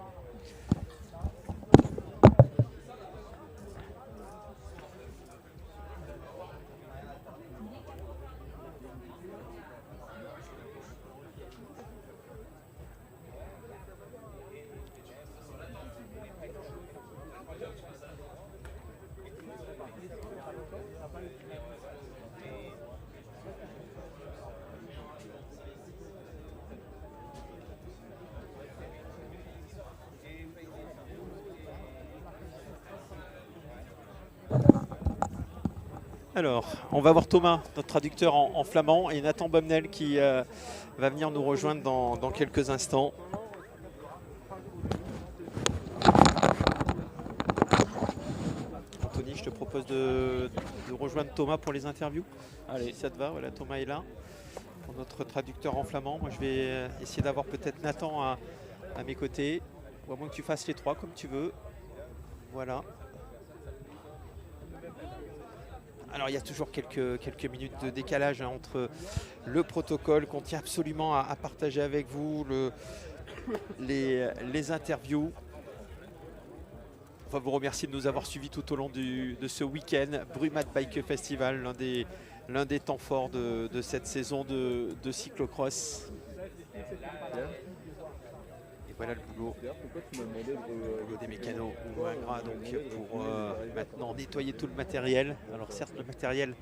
Alors, on va voir Thomas, notre traducteur en flamand, et Nathan Bomnel qui va venir nous rejoindre dans quelques instants. Anthony, je te propose de rejoindre Thomas pour les interviews. Allez, si ça te va, voilà, Thomas est là, pour notre traducteur en flamand. Moi, je vais essayer d'avoir peut-être Nathan à mes côtés, ou à moins que tu fasses les trois comme tu veux. Voilà. Alors il y a toujours quelques minutes de décalage entre le protocole qu'on tient absolument à partager avec vous, les interviews. On va vous remercier de nous avoir suivis tout au long de ce week-end. Brumat Bike Festival, l'un des temps forts de cette saison de cyclocross. Voilà le boulot des mécanos ou un gras donc pour maintenant nettoyer tout le matériel. Alors certes le matériel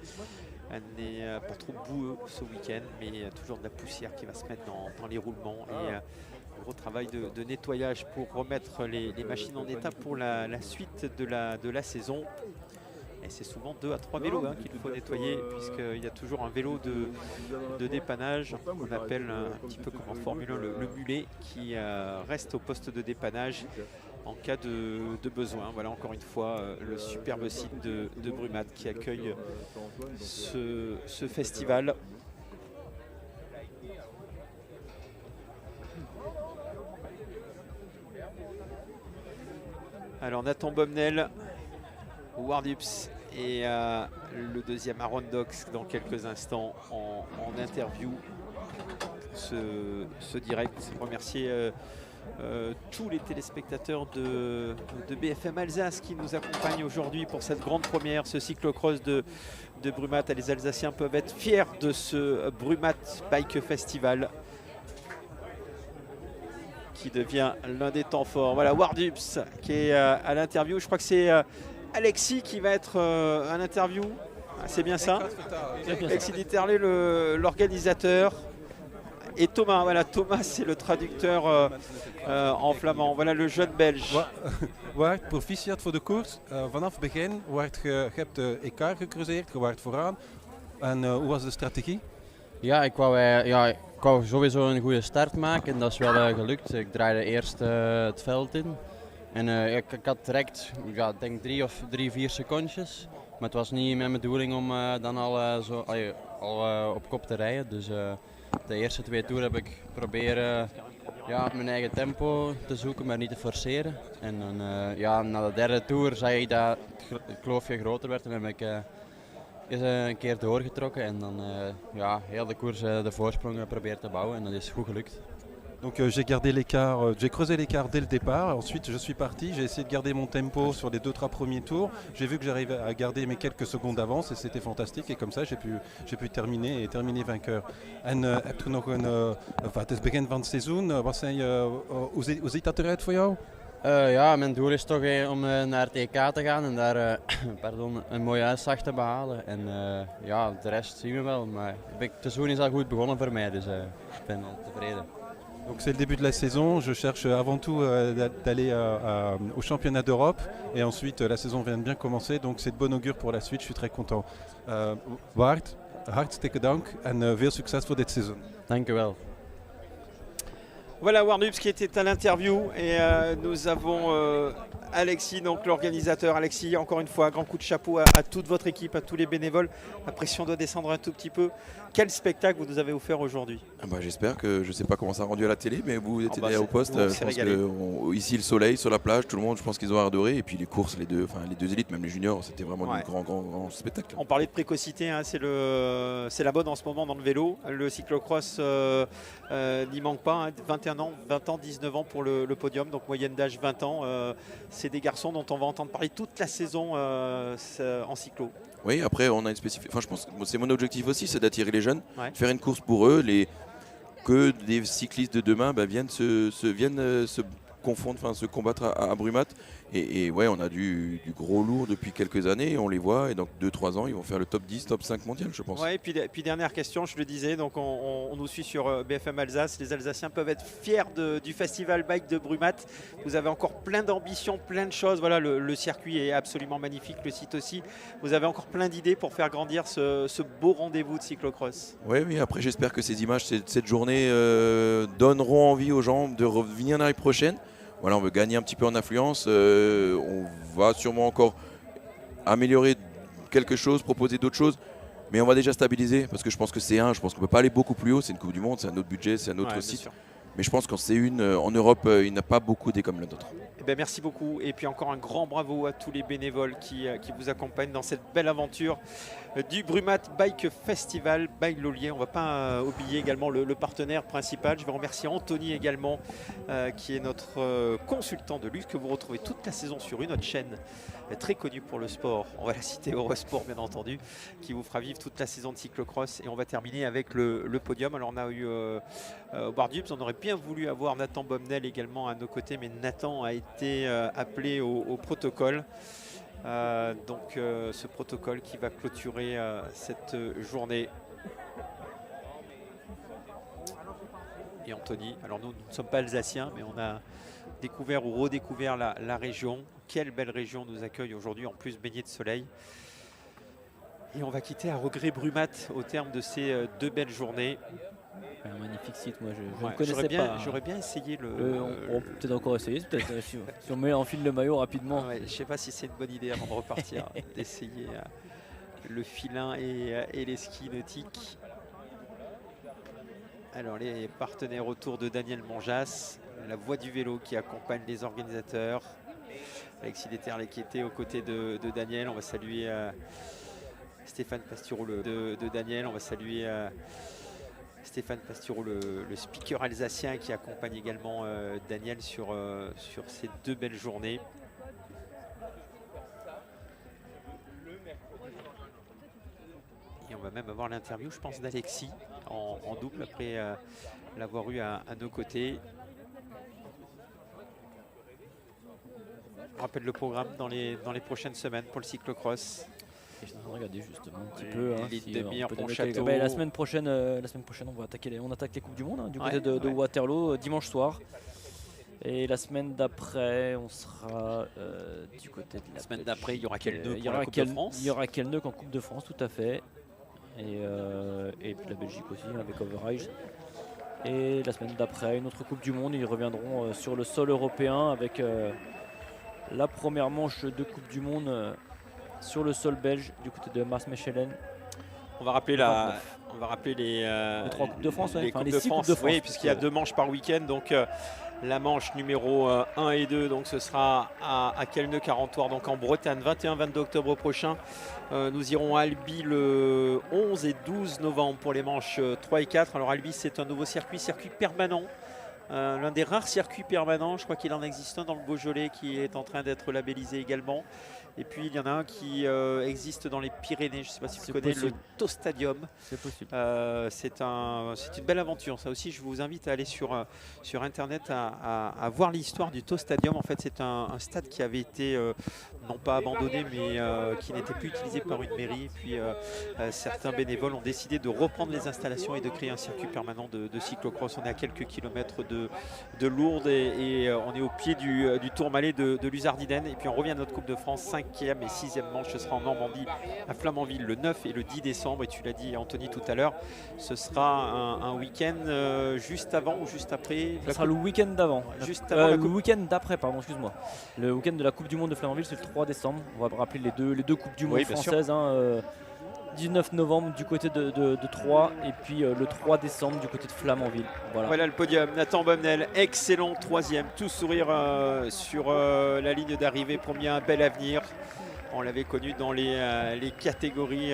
n'est pas trop boueux ce week-end, mais il y a toujours de la poussière qui va se mettre dans les roulements et un gros travail de nettoyage pour remettre les machines en état pour la suite de la saison. Et c'est souvent 2 à 3 vélos qu'il faut nettoyer, puisqu'il y a toujours un vélo de dépannage, on appelle un petit peu comme en Formule 1 le mulet, qui reste au poste de dépannage en cas de besoin. Voilà encore une fois le superbe site de Brumat qui accueille ce festival. Alors Nathan Bomnel, Wardups et le deuxième Aaron Dox dans quelques instants en interview ce direct. Remercier tous les téléspectateurs de BFM Alsace qui nous accompagnent aujourd'hui pour cette grande première, ce cyclocross de Brumat. Les Alsaciens peuvent être fiers de ce Brumat Bike Festival qui devient l'un des temps forts. Voilà Wardups qui est à l'interview. Je crois que c'est Alexis qui va être à l'interview. C'est bien ça, Alexis Dieterle, l'organisateur. Et Thomas, voilà, Thomas c'est le traducteur en flamand. Voilà le jeune belge. Waard, proficiat voor de koers. Vanaf begin je hebt de EK gecruiseerd, je waart vooraan. En hoe was de strategie? Ja, ik wou sowieso een goede start maken en dat is wel gelukt. Ik draaide eerst het veld in. En ik had direct, denk 3-4 secondjes. Maar het was niet met mijn bedoeling om dan al op kop te rijden. Dus de eerste 2 toeren heb ik proberen mijn eigen tempo te zoeken, maar niet te forceren. En dan, na de derde toer zag ik dat het kloofje groter werd en heb ik een keer doorgetrokken. En dan heel de koers de voorsprong geprobeerd te bouwen en dat is goed gelukt. Donc j'ai gardé l'écart, j'ai creusé l'écart dès le départ. Ensuite je suis parti, j'ai essayé de garder mon tempo sur les 2-3 premiers tours. J'ai vu que j'arrivais à garder mes quelques secondes d'avance et c'était fantastique. Et comme ça j'ai pu terminer vainqueur. En heb je nog het is begin van het seizoen. Hoe ziet dat eruit voor jou? Mijn doel is toch om naar het EK te gaan en daar een mooie uitslag te behalen. En de rest zien we wel. Maar het seizoen is al goed begonnen voor mij, dus ik ben al tevreden. Donc c'est le début de la saison, je cherche avant tout d'aller au championnat d'Europe et ensuite la saison vient de bien commencer, donc c'est de bon augure pour la suite, je suis très content. Waard, hartstikke dank en veel succes voor dit seizoen. Dank u wel. Voilà Warnups qui était à l'interview et nous avons Alexis, donc l'organisateur. Alexis, encore une fois, grand coup de chapeau à toute votre équipe, à tous les bénévoles. La pression doit descendre un tout petit peu. Quel spectacle vous nous avez offert aujourd'hui? J'espère que, je ne sais pas comment ça a rendu à la télé, mais vous étiez derrière au poste. On Je s'est pense régalé. que ici, le soleil sur la plage, tout le monde, je pense qu'ils ont adoré. Et puis les courses, les deux élites, même les juniors, c'était vraiment un grand spectacle. On parlait de précocité, hein, c'est la mode en ce moment dans le vélo. Le cyclocross n'y manque pas, hein, 21 ans, 20 ans, 19 ans pour le podium, donc moyenne d'âge 20 ans. C'est des garçons dont on va entendre parler toute la saison en cyclo. Oui, après, on a une spécificité. Enfin, je pense que c'est mon objectif aussi, c'est d'attirer les jeunes, Ouais. faire une course pour eux, que des cyclistes de demain viennent se confondre, enfin se combattre à Brumat. Et ouais, on a du gros lourd depuis quelques années, on les voit, et donc 2-3 ans, ils vont faire le top 10, top 5 mondial, je pense. Ouais, et puis dernière question, je le disais, donc on nous suit sur BFM Alsace. Les Alsaciens peuvent être fiers du festival bike de Brumat. Vous avez encore plein d'ambitions, plein de choses. Voilà, le circuit est absolument magnifique, le site aussi. Vous avez encore plein d'idées pour faire grandir ce beau rendez-vous de cyclocross. Oui, après j'espère que ces images, cette journée donneront envie aux gens de revenir l'année prochaine. Voilà, on veut gagner un petit peu en affluence. On va sûrement encore améliorer quelque chose, proposer d'autres choses. Mais on va déjà stabiliser parce que je pense que C1, je pense qu'on ne peut pas aller beaucoup plus haut. C'est une Coupe du Monde, c'est un autre budget, c'est un autre site. Mais je pense qu'en C1, en Europe, il n'y a pas beaucoup des comme le nôtre. Eh bien, merci beaucoup. Et puis encore un grand bravo à tous les bénévoles qui vous accompagnent dans cette belle aventure du Brumat Bike Festival by Lolier. On ne va pas oublier également le partenaire principal. Je vais remercier Anthony également, qui est notre consultant de luxe que vous retrouvez toute la saison sur une autre chaîne très connue pour le sport. On va la citer, Eurosport bien entendu, qui vous fera vivre toute la saison de cyclocross. Et on va terminer avec le podium. Alors on a eu au Bardubs, on aurait bien voulu avoir Nathan Bomnel également à nos côtés, mais Nathan a été appelé au protocole. Donc ce protocole qui va clôturer cette journée. Et Anthony, alors nous ne sommes pas alsaciens, mais on a découvert ou redécouvert la région. Quelle belle région nous accueille aujourd'hui, en plus baignée de soleil. Et on va quitter à regret Brumat au terme de ces 2 belles journées. Un magnifique site, moi je ne connaissais pas. J'aurais bien essayé on peut peut-être encore essayer, peut-être si on met en file le maillot rapidement. Ouais, je ne sais pas si c'est une bonne idée avant de repartir d'essayer le filin et les skis nautiques. Alors les partenaires autour de Daniel Monjas, la voix du vélo qui accompagne les organisateurs. Alexis Deterle qui était aux côtés de Daniel. On va saluer Stéphane Pastureau de Daniel. On va saluer Stéphane Pastureau, le speaker alsacien qui accompagne également Daniel sur ces 2 belles journées. Et on va même avoir l'interview, je pense, d'Alexis en double après l'avoir eu à nos côtés. Je rappelle le programme dans les prochaines semaines pour le cyclocross. Et je suis en train de regarder justement un petit peu. Les si, demi-heures on peut pour donner Château. la semaine prochaine, on attaque les Coupes du Monde hein, du côté de Waterloo dimanche soir. Et la semaine d'après, on sera du côté de la semaine d'après, il y aura Kelneux pour la Coupe de France. Il y aura Kelneux en Coupe de France, tout à fait. Et puis la Belgique aussi avec Overijse. Et la semaine d'après, une autre Coupe du Monde. Ils reviendront sur le sol européen avec la première manche de Coupe du Monde sur le sol belge du côté de Mars-Mechelen. On va rappeler les 3 Coupes de France, les Coupes de France, de France, oui, puisqu'il y a 2 manches par week-end. Donc la manche numéro 1 et 2, donc ce sera à Kelneux-Carentoire, donc en Bretagne, 21-22 octobre prochain. Nous irons à Albi le 11 et 12 novembre pour les manches 3 et 4. Alors Albi, c'est un nouveau circuit permanent. L'un des rares circuits permanents, je crois qu'il en existe un dans le Beaujolais qui est en train d'être labellisé également. Et puis il y en a un qui existe dans les Pyrénées, je ne sais pas si vous connaissez, le Tostadium. C'est possible. C'est une belle aventure. Ça aussi, je vous invite à aller sur Internet à voir l'histoire du Tostadium. En fait, c'est un stade qui avait été non pas abandonné, mais qui n'était plus utilisé par une mairie. Et puis certains bénévoles ont décidé de reprendre les installations et de créer un circuit permanent de cyclocross. On est à quelques kilomètres de Lourdes et on est au pied du Tourmalet de Luzardiden. Et puis on revient à notre Coupe de France, 5e et 6e manche. Ce sera en Normandie, à Flamanville, le 9 et le 10 décembre. Et tu l'as dit, Anthony, tout à l'heure, ce sera un week-end juste avant ou juste après Ça sera le week-end d'avant. Juste avant la Le Coupe. week-end d'après, pardon, excuse-moi. Le week-end de la Coupe du Monde de Flamanville, c'est le 3 décembre. On va rappeler les deux Coupes du Monde Oui, bien sûr. françaises. 19 novembre du côté de Troyes et puis le 3 décembre du côté de Flamanville. Voilà. Voilà le podium, Nathan Bomnel, excellent 3e, tout sourire sur la ligne d'arrivée, promis un bel avenir. On l'avait connu dans les catégories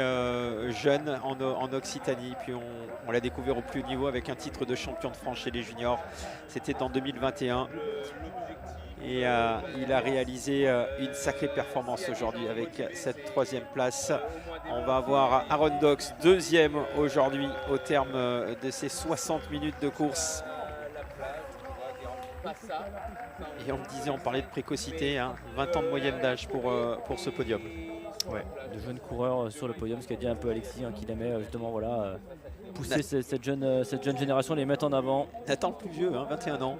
jeunes en Occitanie, puis on l'a découvert au plus haut niveau avec un titre de champion de France chez les juniors. C'était en 2021. Et il a réalisé une sacrée performance aujourd'hui avec cette 3e place. On va avoir Aaron Dox, 2e aujourd'hui au terme de ses 60 minutes de course. Et on me disait, on parlait de précocité, 20 ans de moyenne d'âge pour ce podium. Ouais, de jeunes coureurs sur le podium, ce qu'a dit un peu Alexis, qu'il aimait justement pousser cette jeune génération, les mettre en avant. Nathan le plus vieux, 21 ans.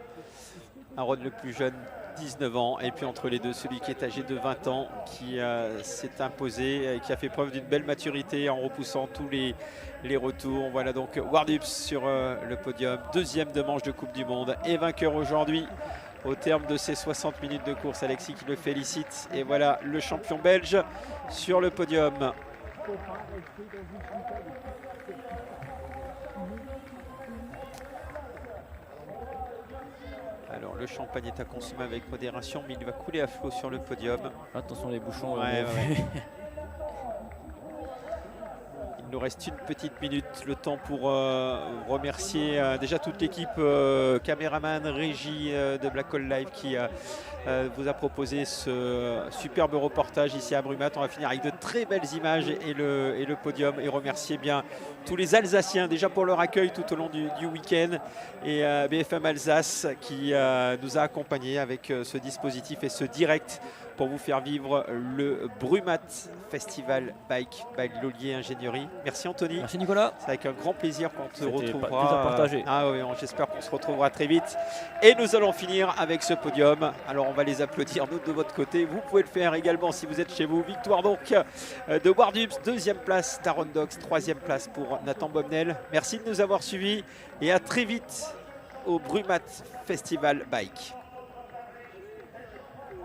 Aaron le plus jeune, 19 ans. Et puis entre les deux, celui qui est âgé de 20 ans, qui s'est imposé et qui a fait preuve d'une belle maturité en repoussant tous les retours. Voilà donc Wardups sur le podium, 2e de manche de Coupe du Monde et vainqueur aujourd'hui au terme de ces 60 minutes de course. Alexis qui le félicite. Et voilà le champion belge sur le podium. Alors le champagne est à consommer avec modération, mais il va couler à flot sur le podium. Attention les bouchons. Ouais. Il nous reste une petite minute, le temps pour remercier déjà toute l'équipe, caméraman, régie de Black Hole Live qui vous a proposé ce superbe reportage ici à Brumat. On va finir avec de très belles images et le podium, et remercier bien tous les Alsaciens déjà pour leur accueil tout au long du week-end, et BFM Alsace qui nous a accompagnés avec ce dispositif et ce direct pour vous faire vivre le Brumat Festival Bike by Lollier Ingénierie. Merci Anthony. Merci Nicolas. C'est avec un grand plaisir qu'on te C'était retrouvera. plaisir partagé. Oui, j'espère qu'on se retrouvera très vite. Et nous allons finir avec ce podium. Alors on va les applaudir nous de votre côté. Vous pouvez le faire également si vous êtes chez vous. Victoire donc de Wardups, 2e place d'Aaron Dox, 3e place pour Nathan Bomnel. Merci de nous avoir suivis et à très vite au Brumat Festival Bike.